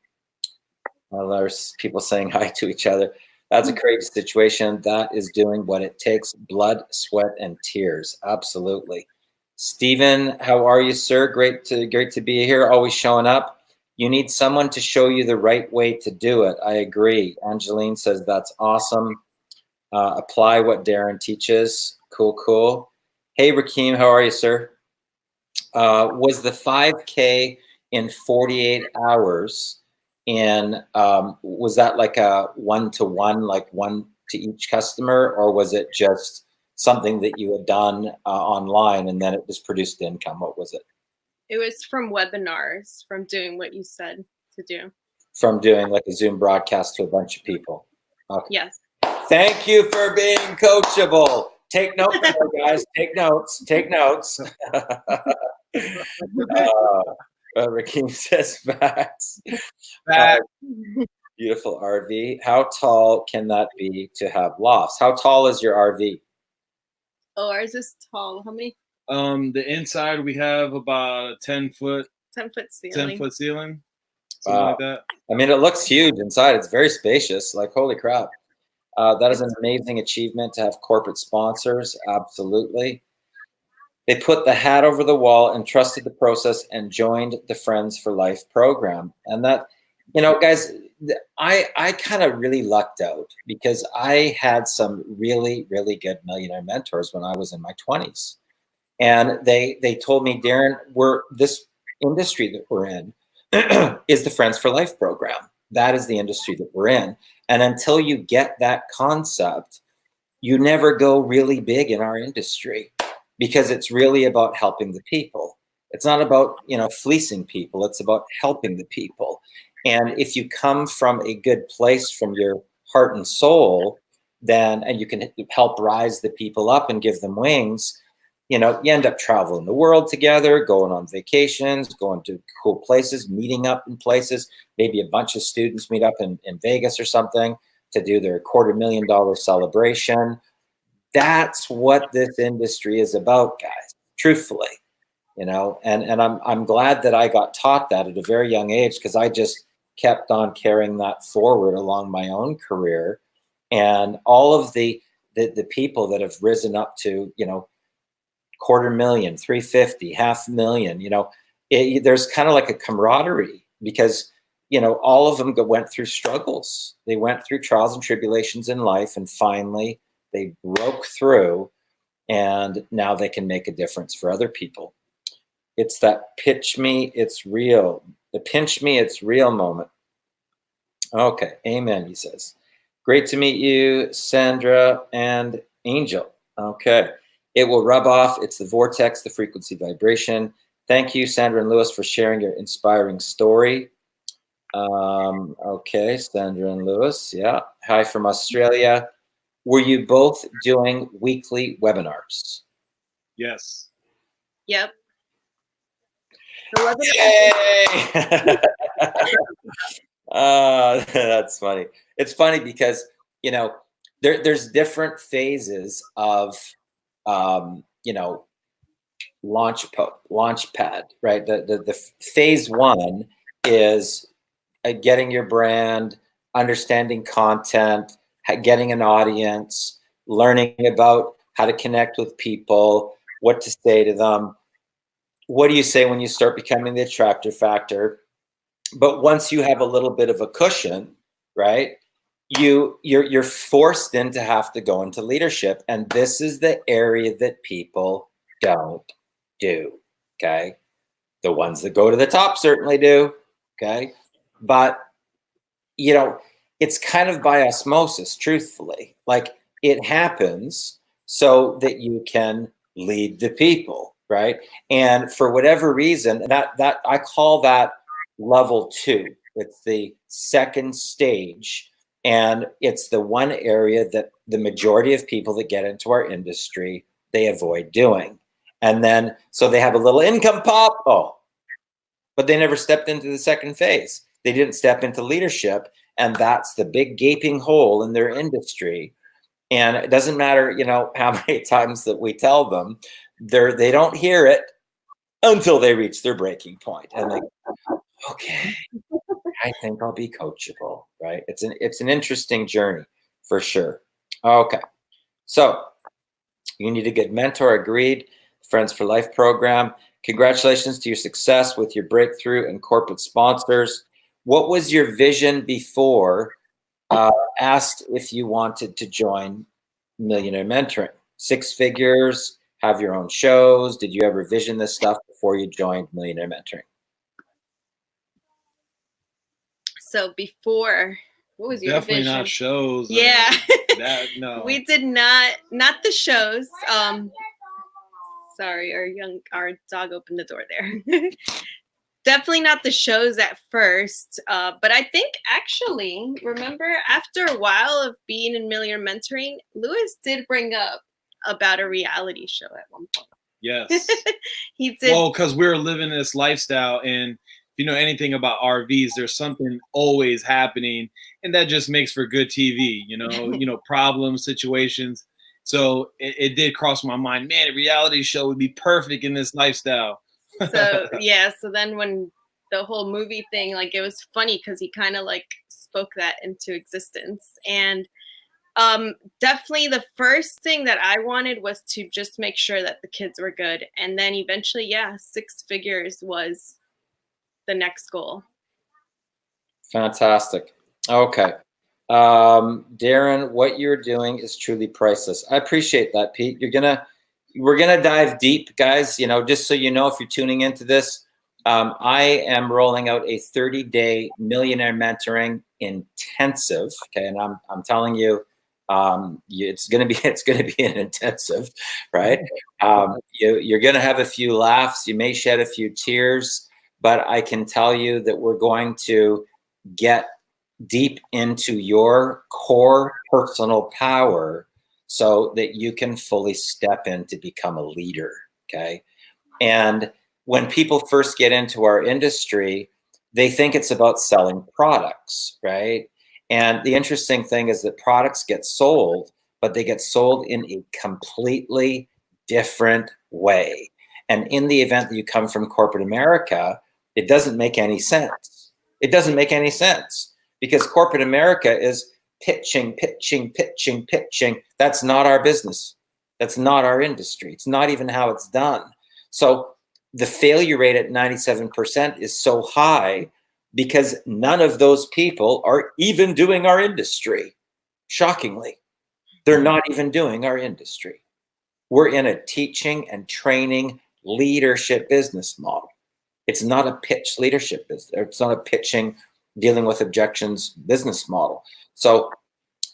there's people saying hi to each other. That's a crazy situation. That is doing what it takes: blood, sweat, and tears. Absolutely. Stephen, how are you, sir? Great to be here. Always showing up. You need someone to show you the right way to do it. I agree. Angeline says that's awesome. Apply what Darren teaches. Cool. Hey, Rakeem, how are you, sir? Was the 5K in 48 hours? And was that like a one-to-one, like one to each customer, or was it just something that you had done online and then it just produced income? What was it? It was from webinars, from doing what you said to do. From doing like a Zoom broadcast to a bunch of people. Okay. Yes. Thank you for being coachable. Take notes, guys. Take notes. Take notes. Rakeem says facts. Beautiful RV. How tall can that be to have lofts? How tall is your RV? Oh, ours is tall. How many? The inside we have about a 10-foot 10-foot ceiling. 10-foot ceiling, something like that. I mean, it looks huge inside. It's very spacious. Like, holy crap. That is an amazing achievement to have corporate sponsors. Absolutely. They put the hat over the wall and trusted the process and joined the Friends for Life program. And that, you know, guys, I kind of really lucked out because I had some really, really good millionaire mentors when I was in my 20s. And they told me, Darren, this industry that we're in is the Friends for Life program. That is the industry that we're in. And until you get that concept, you never go really big in our industry because it's really about helping the people. It's not about, you know, fleecing people. It's about helping the people. And if you come from a good place from your heart and soul, then, and you can help rise the people up and give them wings, you know, you end up traveling the world together, going on vacations, going to cool places, meeting up in places. Maybe a bunch of students meet up in Vegas or something to do their $250,000 celebration. That's what this industry is about, guys, truthfully, you know, and I'm glad that I got taught that at a very young age because I just kept on carrying that forward along my own career. And all of the people that have risen up to, you know, 250,000, 350, 500,000, you know, there's kind of like a camaraderie because, you know, all of them went through struggles. They went through trials and tribulations in life, and finally they broke through, and now they can make a difference for other people. It's that pitch me, it's real. The pinch me, it's real moment. Okay, amen, he says. Great to meet you, Sandra and Angel. Okay. It will rub off. It's the vortex, the frequency vibration. Thank you, Sandra and Lewis, for sharing your inspiring story. Okay, Sandra and Lewis. Yeah. Hi from Australia. Were you both doing weekly webinars? Yes. Yep. Yay! That's funny. It's funny because, you know, there's different phases of you know, launch pad, right? The phase one is getting your brand, understanding content, getting an audience, learning about how to connect with people, what to say to them. What do you say when you start becoming the attractor factor? But once you have a little bit of a cushion, right? You're forced in to have to go into leadership, and this is the area that people don't do. Okay, the ones that go to the top certainly do. Okay, but you know, it's kind of by osmosis. Truthfully, like it happens so that you can lead the people, right? And for whatever reason, that I call that level 2. It's the second stage. And it's the one area that the majority of people that get into our industry, they avoid doing. And then, so they have a little income pop. Oh, but they never stepped into the second phase. They didn't step into leadership. And that's the big gaping hole in their industry. And it doesn't matter, you know, how many times that we tell them, they don't hear it until they reach their breaking point. And they go, okay, I think I'll be coachable, right? It's an interesting journey for sure. Okay, so you need a good mentor. Agreed. Friends for Life program. Congratulations to your success with your breakthrough and corporate sponsors. What was your vision before asked if you wanted to join Millionaire Mentoring? 6 figures, have your own shows. Did you ever vision this stuff before you joined Millionaire Mentoring? So before, what was your Definitely vision? not shows. Yeah. That, no. We did not the shows. Sorry, our dog opened the door there. definitely not the shows at first, but I think actually, remember, after a while of being in Millionaire Mentoring, Lewis did bring up about a reality show at one point. Yes. He did. Well, because we're living this lifestyle, and if you know anything about RVs, there's something always happening, and that just makes for good TV. Problems, situations. So it did cross my mind, man, a reality show would be perfect in this lifestyle. So yeah, so then when the whole movie thing, like, it was funny because he kind of like spoke that into existence. And definitely the first thing that I wanted was to just make sure that the kids were good. And then eventually, yeah, 6 figures was the next goal. Fantastic. Okay. Darren, what you're doing is truly priceless. I appreciate that, Pete. We're gonna dive deep, guys. Just so you know, if you're tuning into this, I am rolling out a 30-day Millionaire Mentoring intensive. Okay, and I'm telling you, it's gonna be an intensive, right? You're gonna have a few laughs. You may shed a few tears, but I can tell you that we're going to get deep into your core personal power so that you can fully step in to become a leader. Okay. And when people first get into our industry, they think it's about selling products, right? And the interesting thing is that products get sold, but they get sold in a completely different way. And in the event that you come from corporate America, it doesn't make any sense. It doesn't make any sense because corporate America is pitching. That's not our business. That's not our industry. It's not even how it's done. So the failure rate at 97% is so high because none of those people are even doing our industry. Shockingly, they're not even doing our industry. We're in a teaching and training leadership business model. It's not a pitch leadership business. It's not a pitching, dealing with objections business model. So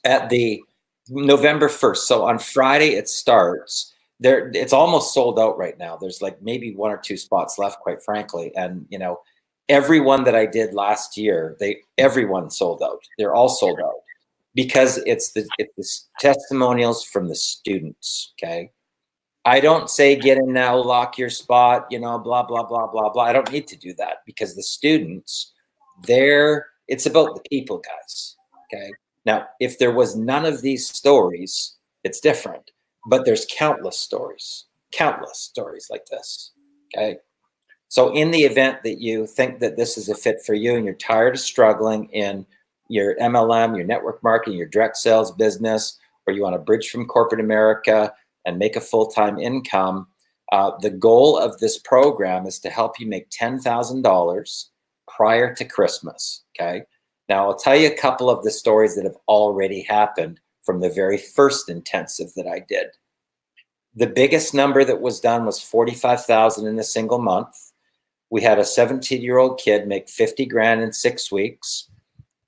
at the November 1st, so on Friday it starts. It's almost sold out right now. There's like maybe 1 or 2 spots left, quite frankly. And everyone that I did last year, everyone sold out. They're all sold out because it's the testimonials from the students. Okay. I don't say get in now, lock your spot, blah, blah, blah, blah, blah. I don't need to do that because the students, it's about the people, guys. Okay. Now, if there was none of these stories, it's different, but there's countless stories like this. Okay. So in the event that you think that this is a fit for you and you're tired of struggling in your MLM, your network marketing, your direct sales business, or you want to bridge from corporate America and make a full-time income, the goal of this program is to help you make $10,000 prior to Christmas, okay? Now, I'll tell you a couple of the stories that have already happened from the very first intensive that I did. The biggest number that was done was $45,000 in a single month. We had a 17-year-old kid make 50 grand in 6 weeks.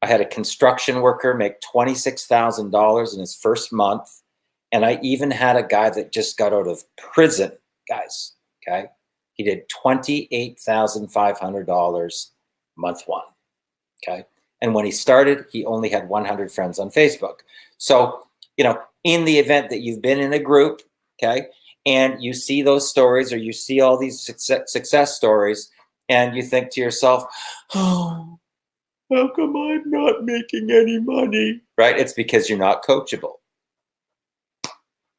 I had a construction worker make $26,000 in his first month. And I even had a guy that just got out of prison, guys, okay? He did $28,500 month 1, okay? And when he started, he only had 100 friends on Facebook. So, in the event that you've been in a group, okay, and you see those stories or you see all these success stories and you think to yourself, oh, how come I'm not making any money, right? It's because you're not coachable.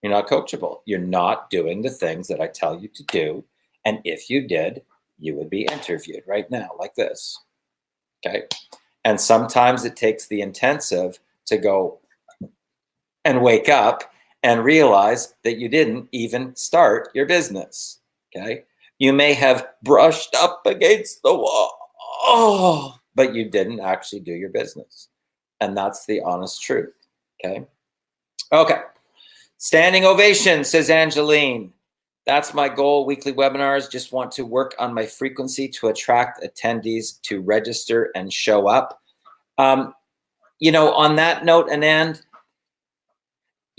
You're not coachable. You're not doing the things that I tell you to do. And if you did, you would be interviewed right now like this. Okay. And sometimes it takes the intensive to go and wake up and realize that you didn't even start your business. Okay. You may have brushed up against the wall, but you didn't actually do your business. And that's the honest truth. Okay. Okay. Standing ovation, says Angeline. That's my goal. Weekly webinars. Just want to work on my frequency to attract attendees to register and show up. On that note, Anand,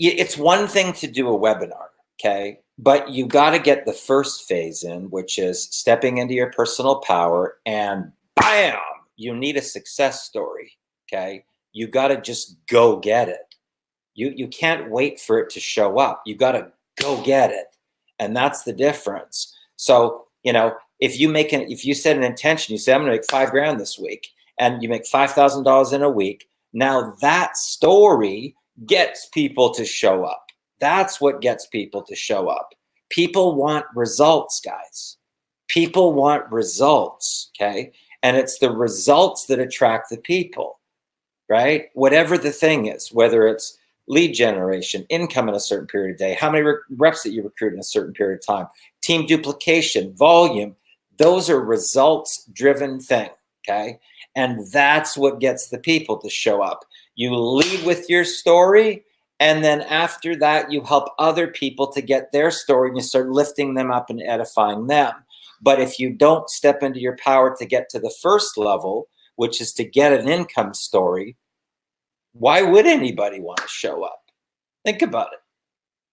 it's one thing to do a webinar, okay? But you got to get the first phase in, which is stepping into your personal power, and bam, you need a success story. Okay. You got to just go get it. You can't wait for it to show up. You got to go get it. And that's the difference. So, if you set an intention, you say, I'm going to make $5,000 this week, and you make $5,000 in a week. Now that story gets people to show up. That's what gets people to show up. People want results, guys. People want results, okay? And it's the results that attract the people, right? Whatever the thing is, whether it's lead generation, income in a certain period of day, how many reps that you recruit in a certain period of time, team duplication, volume, those are results-driven things, okay? And that's what gets the people to show up. You lead with your story, and then after that, you help other people to get their story, and you start lifting them up and edifying them. But if you don't step into your power to get to the first level, which is to get an income story, why would anybody want to show up? Think about it.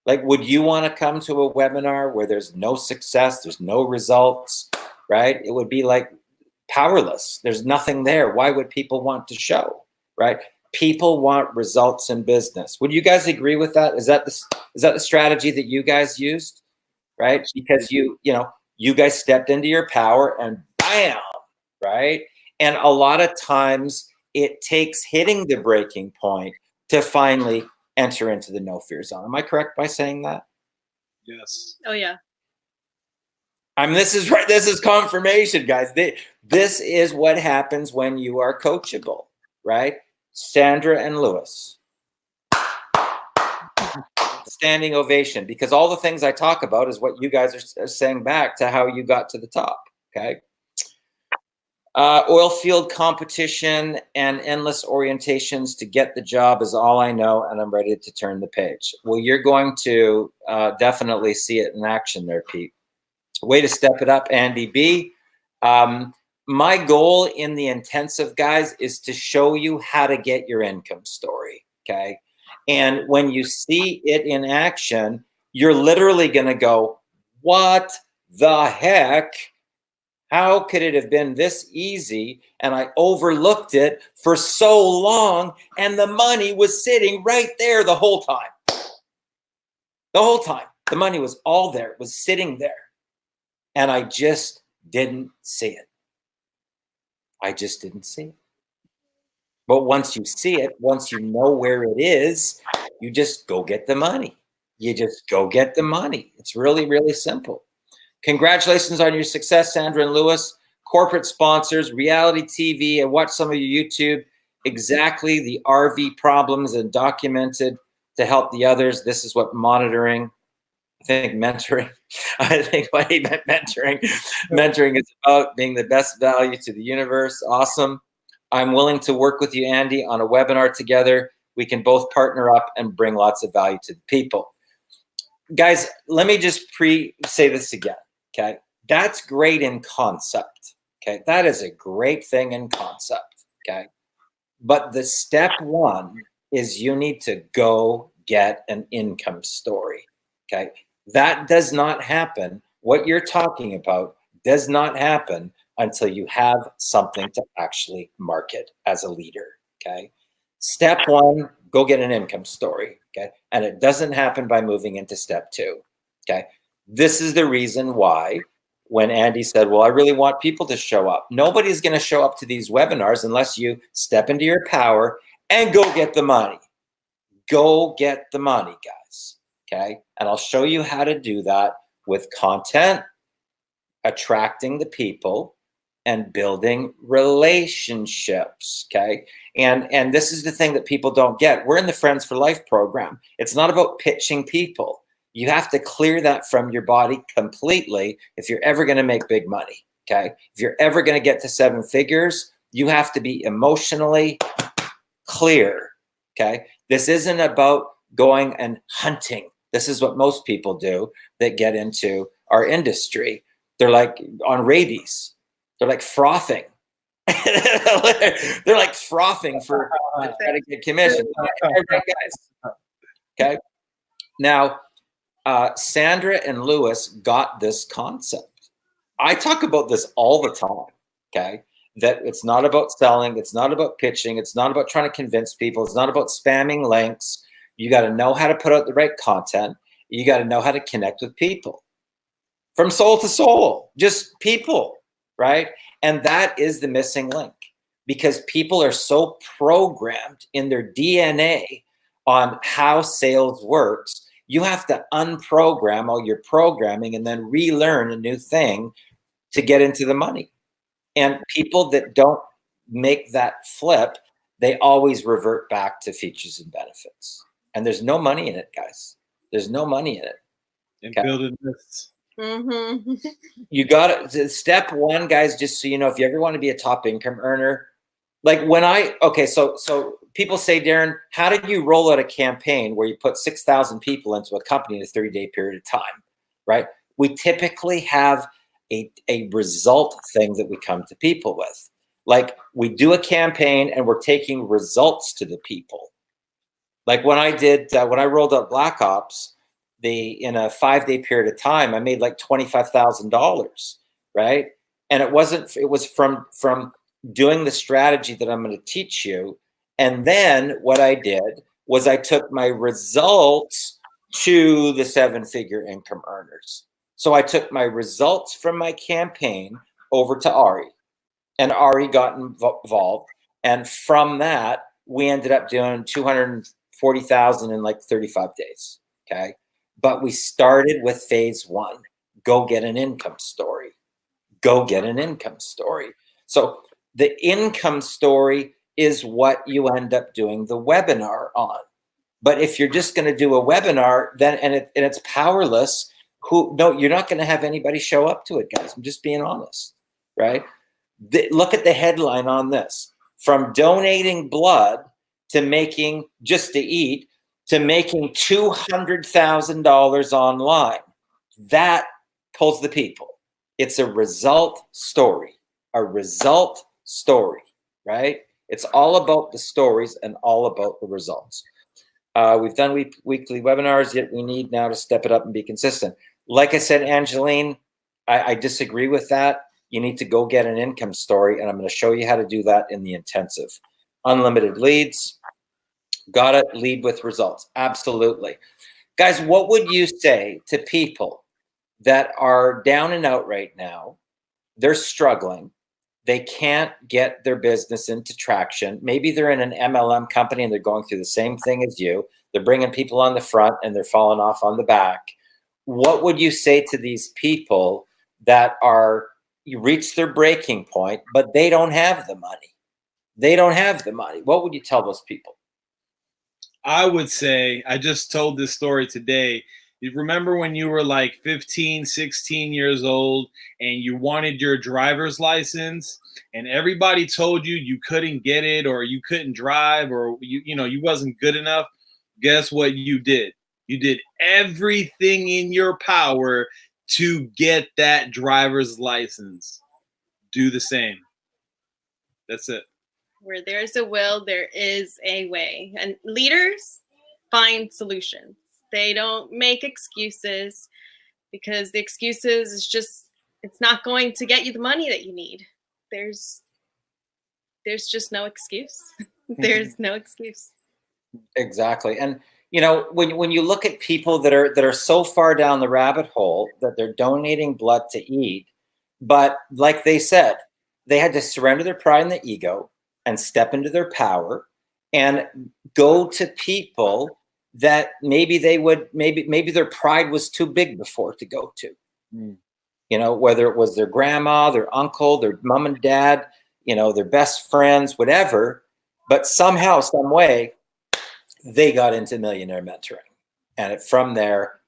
Like, would you want to come to a webinar where there's no success, there's no results, right? It would be like powerless. There's nothing there. Why would people want to show, right? People want results in business. Would you guys agree with that? Is that the strategy that you guys used, right? Because you guys stepped into your power and bam, right? And a lot of times it takes hitting the breaking point to finally enter into the no fear zone. Am I correct by saying that? Yes. Oh yeah. I mean, this is right. This is confirmation, guys. This is what happens when you are coachable, right? Sandra and Lewis. Standing ovation, because all the things I talk about is what you guys are saying back to how you got to the top, okay? Oil field competition and endless orientations to get the job is all I know, and I'm ready to turn the page. Well, you're going to definitely see it in action there, Pete. Way to step it up, Andy B. My goal in the intensive, guys, is to show you how to get your income story, okay? And when you see it in action, you're literally going to go, what the heck? How could it have been this easy? And I overlooked it for so long, and the money was sitting right there the whole time. The whole time. The money was all there. It was sitting there. And I just didn't see it. I just didn't see it. But once you see it, once you know where it is, you just go get the money. You just go get the money. It's really, really simple. Congratulations on your success, Sandra and Lewis. Corporate sponsors, reality TV. I watched some of your YouTube. Exactly the RV problems and documented to help the others. This is what monitoring, mentoring. I think what he meant mentoring. Mentoring is about being the best value to the universe. Awesome. I'm willing to work with you, Andy, on a webinar together. We can both partner up and bring lots of value to the people. Guys, let me just say this again, okay? That's great in concept, okay? That is a great thing in concept, okay? But the step one is you need to go get an income story, okay? That does not happen. What you're talking about does not happen until you have something to actually market as a leader, okay? Step one, go get an income story, okay? And it doesn't happen by moving into step two, okay? This is the reason why when Andy said, well, I really want people to show up. Nobody's going to show up to these webinars unless you step into your power and go get the money. Go get the money, guys, okay? And I'll show you how to do that with content, attracting the people, and building relationships, okay? And this is the thing that people don't get. We're in the Friends for Life program. It's not about pitching people. You have to clear that from your body completely if you're ever going to make big money, okay? If you're ever going to get to 7 figures, you have to be emotionally clear, okay? This isn't about going and hunting. This is what most people do that get into our industry. They're like on rabies. They're like frothing. They're like frothing for trying to get commission. Guys. Okay. Now, Sandra and Lewis got this concept. I talk about this all the time, okay? That it's not about selling, it's not about pitching, it's not about trying to convince people, it's not about spamming links. You got to know how to put out the right content. You got to know how to connect with people from soul to soul, just people, right? And that is the missing link, because people are so programmed in their DNA on how sales works. You have to unprogram all your programming and then relearn a new thing to get into the money. And people that don't make that flip, they always revert back to features and benefits. And there's no money in it, guys. There's no money in it. And building lists. Mm-hmm. You got to, step one, guys, just so you know, if you ever want to be a top income earner, like when so people say, Darren, how did you roll out a campaign where you put 6,000 people into a company in a 30-day period of time, right? We typically have a result thing that we come to people with. Like we do a campaign and we're taking results to the people. Like when I rolled out Black Ops, in a 5-day period of time, I made like $25,000, right? And it was from doing the strategy that I'm going to teach you. And then what I did was I took my results to the 7-figure income earners. So I took my results from my campaign over to Ari, and Ari got involved. And from that, we ended up doing 240,000 in like 35 days. Okay. But we started with phase one. Go get an income story. Go get an income story. So the income story is what you end up doing the webinar on. But if you're just going to do a webinar, then and it's powerless, you're not going to have anybody show up to it, guys. I'm just being honest, right? Look at the headline on this. From donating blood to making just to eat to making $200,000 online. That pulls the people. It's a result story, right? It's all about the stories and all about the results. We've done weekly webinars, yet we need now to step it up and be consistent. Like I said, Angeline, I disagree with that. You need to go get an income story, and I'm going to show you how to do that in the intensive. Unlimited leads. Got to lead with results. Absolutely. Guys, what would you say to people that are down and out right now? They're struggling. They can't get their business into traction. Maybe they're in an MLM company and they're going through the same thing as you. They're bringing people on the front and they're falling off on the back. What would you say to these people that you reach their breaking point, but they don't have the money? They don't have the money. What would you tell those people? I would say, I just told this story today. You remember when you were like 15, 16 years old and you wanted your driver's license and everybody told you couldn't get it or you couldn't drive or you wasn't good enough? Guess what you did? You did everything in your power to get that driver's license. Do the same. That's it. Where there's a will, there is a way. And leaders find solutions. They don't make excuses, because the excuses is just, it's not going to get you the money that you need. There's just no excuse. There's no excuse. Exactly. And when you look at people that are so far down the rabbit hole that they're donating blood to eat, but like they said, they had to surrender their pride and the ego and step into their power and go to people that maybe their pride was too big before to go to. Whether it was their grandma, their uncle, their mom and dad, their best friends, whatever. But somehow, some way, they got into Millionaire Mentoring. And from there,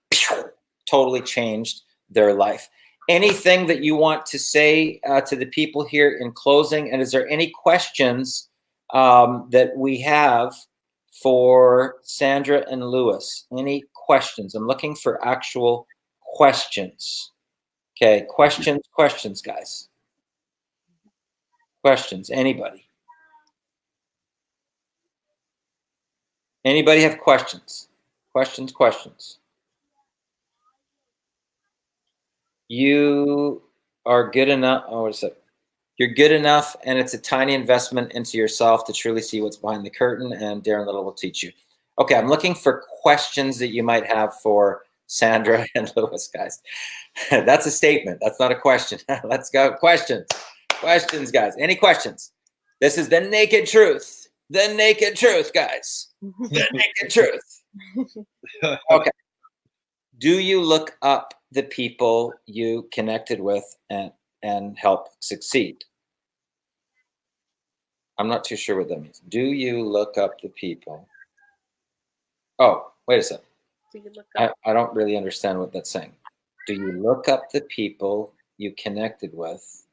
totally changed their life. Anything that you want to say to the people here in closing? And is there any questions that we have for Sandra and Lewis? Any questions? I'm looking for actual questions. Okay, questions, guys. Questions, anybody? Anybody have questions? Questions? You are good enough. Oh, what is it? You're good enough, and it's a tiny investment into yourself to truly see what's behind the curtain, and Darren Little will teach you. Okay, I'm looking for questions that you might have for Sandra and Lewis, guys. That's a statement. That's not a question. Let's go. Questions. Questions, guys. Any questions? This is the naked truth. The naked truth, guys. The naked truth. Okay. Do you look up the people you connected with and help succeed? I'm not too sure what that means. Do you look up the people? Oh, wait a second. Do you look up? I don't really understand what that's saying. Do you look up the people you connected with?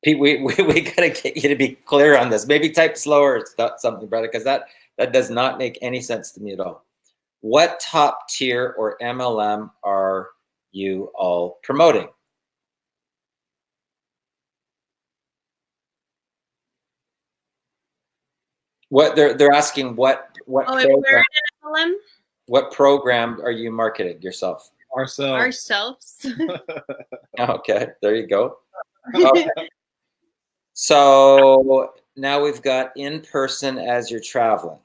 Pete, we gotta get you to be clear on this. Maybe type slower or something, brother, because that does not make any sense to me at all. What top tier or MLM are you all promoting? What they're asking what Oh, if we're in an MLM? What program are you marketing yourself? Ourselves. Okay, there you go. Okay. So now we've got in person as you're traveling.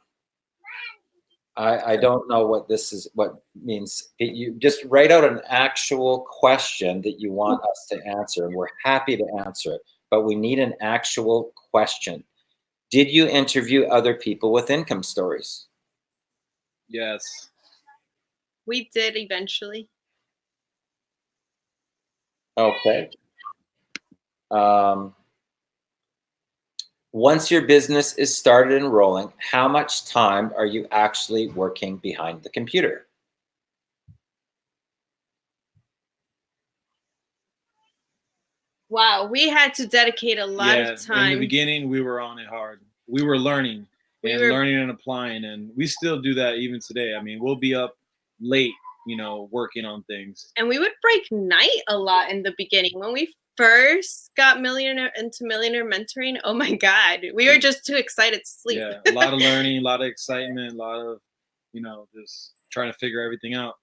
I don't know what this is, what means. You just write out an actual question that you want us to answer, and we're happy to answer it, but we need an actual question. Did you interview other people with income stories? Yes. We did eventually. Okay. Once your business is started and rolling, how much time are you actually working behind the computer? Wow, we had to dedicate a lot of time. In the beginning, we were on it hard. We were learning and applying, and we still do that even today. I mean, we'll be up late, working on things. And we would break night a lot in the beginning. When we first got Millionaire Mentoring, oh my God, we were just too excited to sleep. Yeah, a lot of learning, a lot of excitement, a lot of, just trying to figure everything out.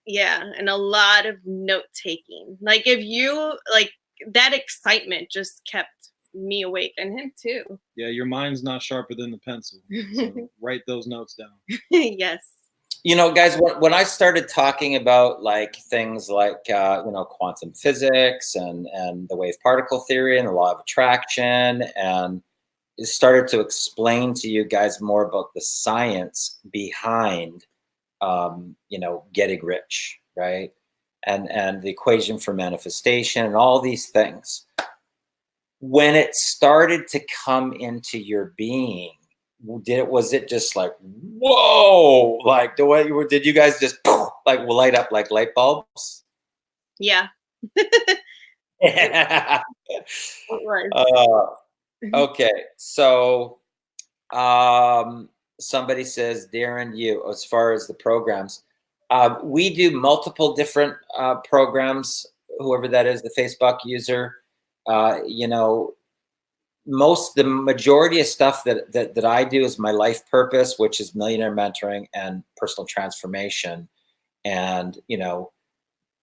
Yeah, and a lot of note taking. Like that excitement just kept me awake, and him too. Yeah, your mind's not sharper than the pencil. So write those notes down. Yes. Guys, when I started talking about things like quantum physics and the wave particle theory and the law of attraction, and started to explain to you guys more about the science behind getting rich, right? And the equation for manifestation and all these things. When it started to come into your being, was it just like, whoa, like the way did you guys just light up like light bulbs? Yeah. It was. Okay, so somebody says, Darren, you, as far as the programs, we do multiple different programs, whoever that is, the Facebook user, the majority of stuff that I do is my life purpose, which is millionaire mentoring and personal transformation, and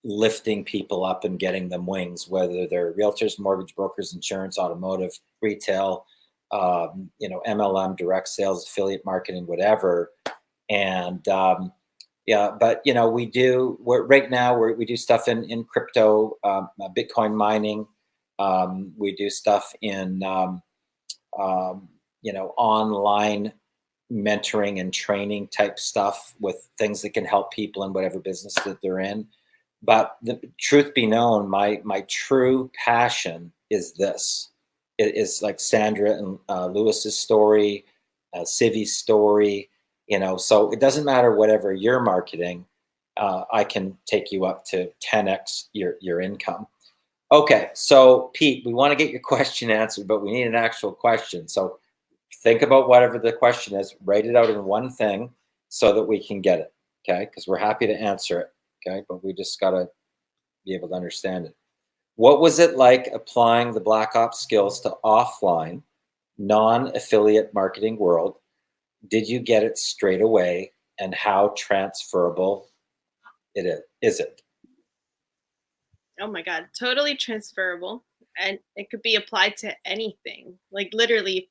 lifting people up and getting them wings, whether they're realtors, mortgage brokers, insurance, automotive, retail, MLM, direct sales, affiliate marketing, whatever. And yeah, but we do. Right now we do stuff in crypto, Bitcoin mining. We do stuff in online mentoring and training type stuff with things that can help people in whatever business that they're in. But the truth be known, my true passion is this. It is like Sandra and Lewis's story, Civi's story. So it doesn't matter whatever you're marketing. I can take you up to 10x your income. Okay, so Pete, we want to get your question answered, but we need an actual question. So think about whatever the question is, write it out in one thing so that we can get it, okay? Because we're happy to answer it, okay? But we just got to be able to understand it. What was it like applying the Black Ops skills to offline, non-affiliate marketing world? Did you get it straight away? And how transferable is it? Oh my God, totally transferable. And it could be applied to anything. Like literally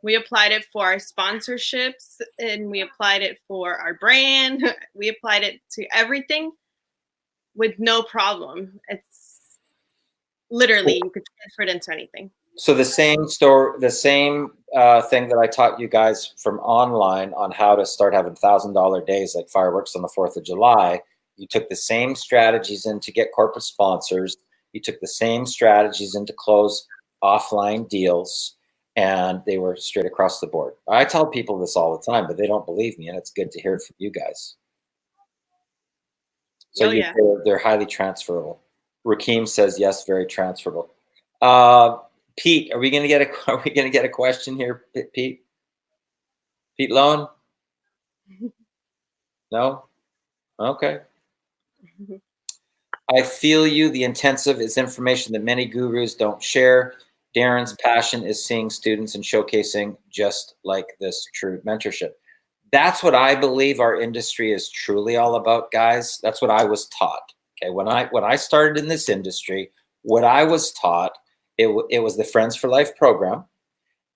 we applied it for our sponsorships and we applied it for our brand. We applied it to everything with no problem. It's literally, you could transfer it into anything. So the same thing that I taught you guys from online on how to start having $1,000 days like fireworks on the 4th of July, you took the same strategies in to get corporate sponsors. You took the same strategies in to close offline deals, and they were straight across the board. I tell people this all the time, but they don't believe me, and it's good to hear it from you guys. So yeah. They're highly transferable. Rakeem says yes, very transferable. Pete, are we gonna get a question here, Pete? Pete Loan? No? Okay. I feel you. The intensive is information that many gurus don't share. Darren's passion is seeing students and showcasing just like this true mentorship. That's what I believe our industry is truly all about, guys. That's what I was taught. Okay, when I started in this industry, what I was taught, it was the Friends for Life program,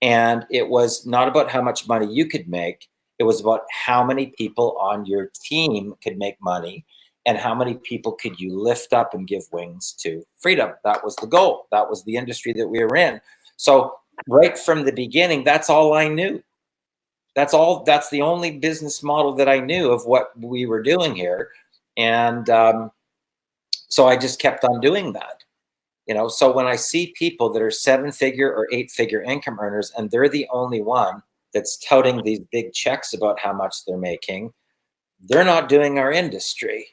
and it was not about how much money you could make. It was about how many people on your team could make money, and how many people could you lift up and give wings to freedom. That was the goal. That was the industry that we were in. So right from the beginning, that's all I knew. That's the only business model that I knew of what we were doing here. And so I just kept on doing that. So when I see people that are 7-figure or 8-figure income earners, and they're the only one that's touting these big checks about how much they're making, they're not doing our industry.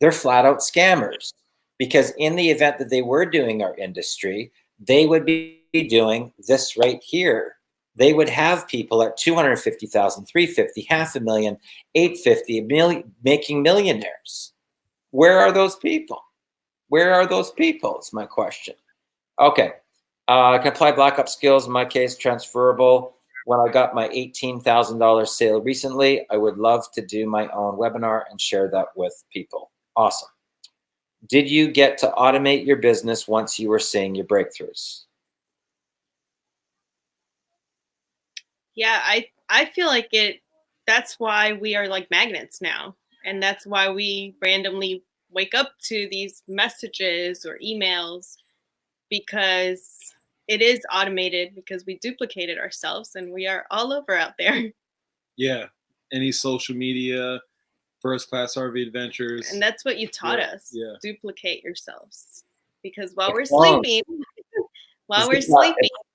They're flat out scammers, because in the event that they were doing our industry, they would be doing this right here. They would have people at 250,000, 350, $500,000, 850, $1 million, making millionaires. Where are those people? Where are those people is my question. Okay. I can apply Black Ops skills, in my case, transferable. When I got my $18,000 sale recently, I would love to do my own webinar and share that with people. Awesome. Did you get to automate your business once you were seeing your breakthroughs? Yeah, I feel like that's why we are like magnets now. And that's why we randomly wake up to these messages or emails, because it is automated, because we duplicated ourselves and we are all over out there. Yeah. Any social media, First Class RV Adventures. And that's what you taught us. Yeah. Duplicate yourselves. Because while we're sleeping,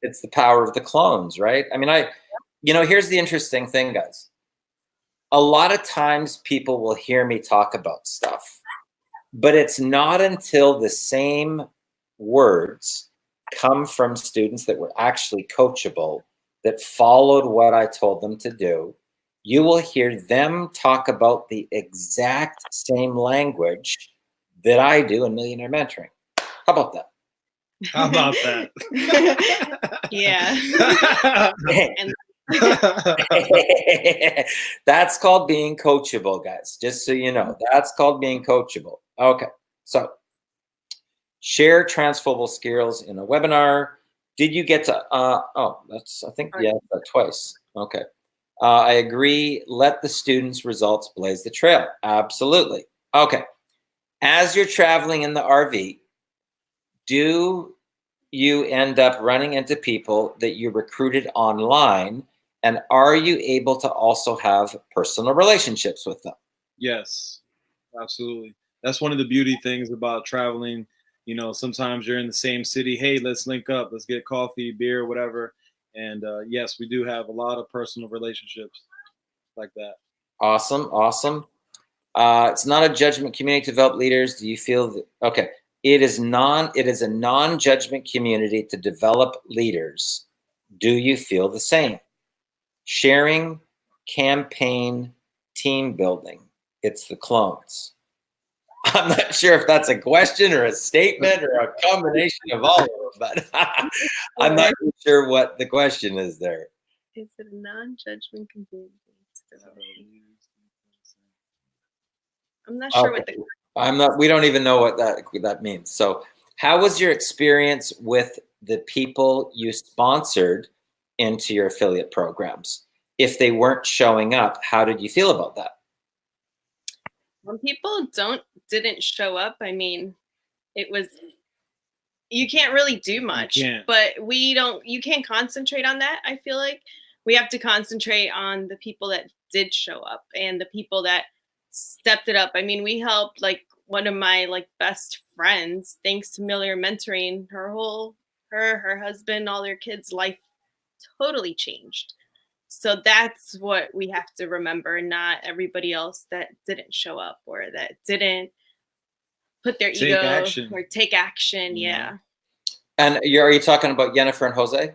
it's the power of the clones, right? I mean, here's the interesting thing, guys. A lot of times people will hear me talk about stuff, but it's not until the same words come from students that were actually coachable, that followed what I told them to do, you will hear them talk about the exact same language that I do in Millionaire Mentoring. How about that? How about that? Yeah. That's called being coachable, guys. Just so you know, that's called being coachable. Okay, so share transferable skills in a webinar. Did you get to? Twice. Okay. I agree. Let the students' results blaze the trail. Absolutely. Okay. As you're traveling in the RV, do you end up running into people that you recruited online, and are you able to also have personal relationships with them? Yes, absolutely. That's one of the beauty things about traveling. Sometimes you're in the same city. Hey, let's link up. Let's get coffee, beer, whatever. And yes, we do have a lot of personal relationships like that. Awesome. Awesome. It's not a judgment community to develop leaders. Do you feel that? Okay. It is a non-judgment community to develop leaders. Do you feel the same? Sharing, campaign, team building. It's the clones. I'm not sure if that's a question or a statement or a combination of all of them, but I'm not sure what the question is there. Is it a non-judgment community? I'm not sure what the We don't even know what that means. So how was your experience with the people you sponsored into your affiliate programs? If they weren't showing up, how did you feel about that? When people didn't show up, I mean, it was, you can't really do much, but you can't concentrate on that. I feel like we have to concentrate on the people that did show up and the people that stepped it up. I mean, we helped like one of my like best friends, thanks to Millionaire Mentoring, her husband, all their kids' life totally changed. So that's what we have to remember, not everybody else that didn't show up or that didn't put their ego or take action. Yeah. And are you talking about Jennifer and Jose?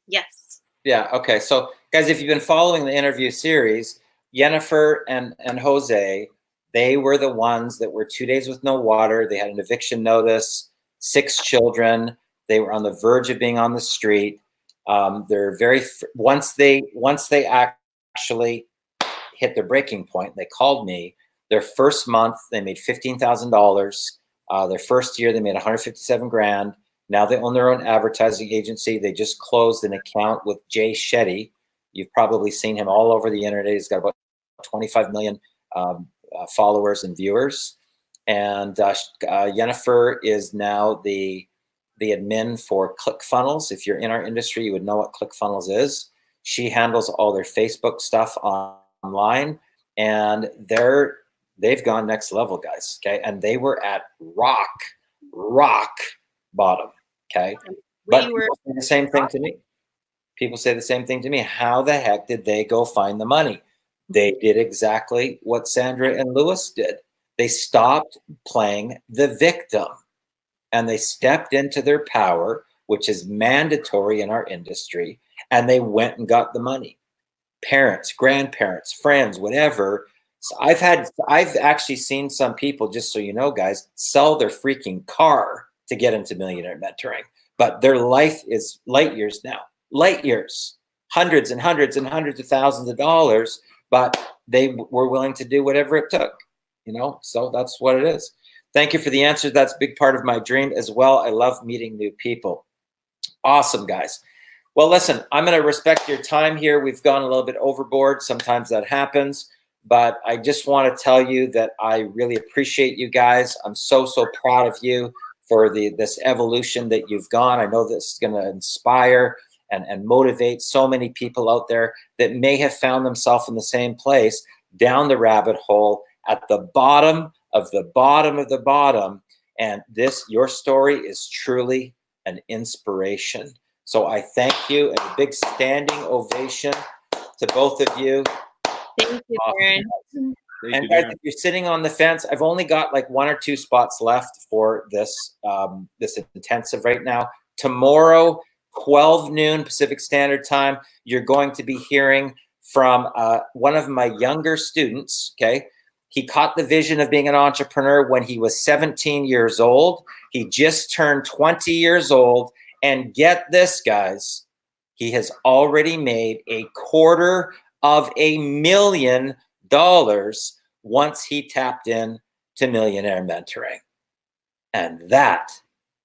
Yes. Yeah. Okay. So, guys, if you've been following the interview series, Jennifer and Jose, they were the ones that were 2 days with no water. They had an eviction notice, 6 children. They were on the verge of being on the street. They're once they actually hit their breaking point, they called me. Their first month, they made $15,000. Their first year, they made 157 grand. Now they own their own advertising agency. They just closed an account with Jay Shetty. You've probably seen him all over the internet. He's got about 25 million followers and viewers. And Jennifer is now the admin for ClickFunnels. If you're in our industry, you would know what ClickFunnels is. She handles all their Facebook stuff online, and they've gone next level, guys. Okay, and they were at rock bottom. Okay, but people say the same thing to me. People say the same thing to me. How the heck did they go find the money? They did exactly what Sandra and Lewis did. They stopped playing the victim and they stepped into their power, which is mandatory in our industry, and they went and got the money. Parents, grandparents, friends, whatever. So I've actually seen some people, just so you know, guys, sell their freaking car to get into Millionaire Mentoring, but their life is light years now, light years, hundreds and hundreds and hundreds of thousands of dollars, but they were willing to do whatever it took, you know? So that's what it is. Thank you for the answer. That's a big part of my dream as well. I love meeting new people. Awesome, guys. Well, listen, I'm going to respect your time here. We've gone a little bit overboard. Sometimes that happens, but I just want to tell you that I really appreciate you guys. I'm so proud of you for this evolution that you've gone. I know this is going to inspire and motivate so many people out there that may have found themselves in the same place, down the rabbit hole, at the bottom of the bottom of the bottom. And your story is truly an inspiration. So I thank you, and a big standing ovation to both of you. Thank you, Darren. And guys, if you're sitting on the fence, I've only got like 1 or 2 spots left for this this intensive right now. Tomorrow, 12 noon Pacific Standard Time, you're going to be hearing from one of my younger students, okay? He caught the vision of being an entrepreneur when he was 17 years old. He just turned 20 years old. And get this, guys, he has already made $250,000 once he tapped in to Millionaire Mentoring. And that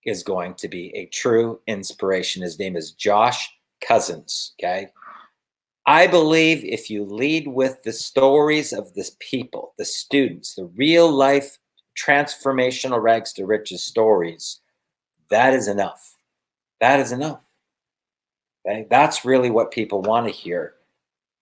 is going to be a true inspiration. His name is Josh Cousins, okay? I believe if you lead with the stories of the people, the students, the real life transformational rags to riches stories, that is enough. That is enough. Okay? That's really what people want to hear.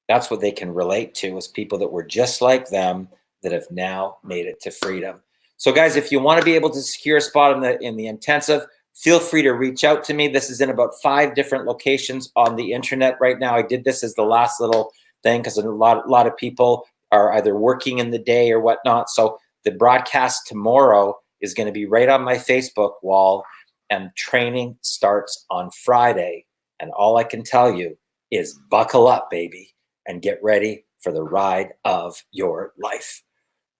That's what they can relate to, is people that were just like them that have now made it to freedom. So guys, if you want to be able to secure a spot in the intensive, feel free to reach out to me. This is in about 5 different locations on the internet right now. I did this as the last little thing because a lot of people are either working in the day or whatnot. So the broadcast tomorrow is going to be right on my Facebook wall, and training starts on Friday. And all I can tell you is buckle up, baby, and get ready for the ride of your life.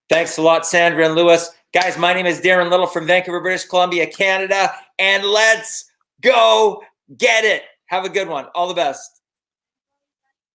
Thanks a lot, Sandra and Lewis. Guys, my name is Darren Little from Vancouver, British Columbia, Canada, and let's go get it. Have a good one. All the best.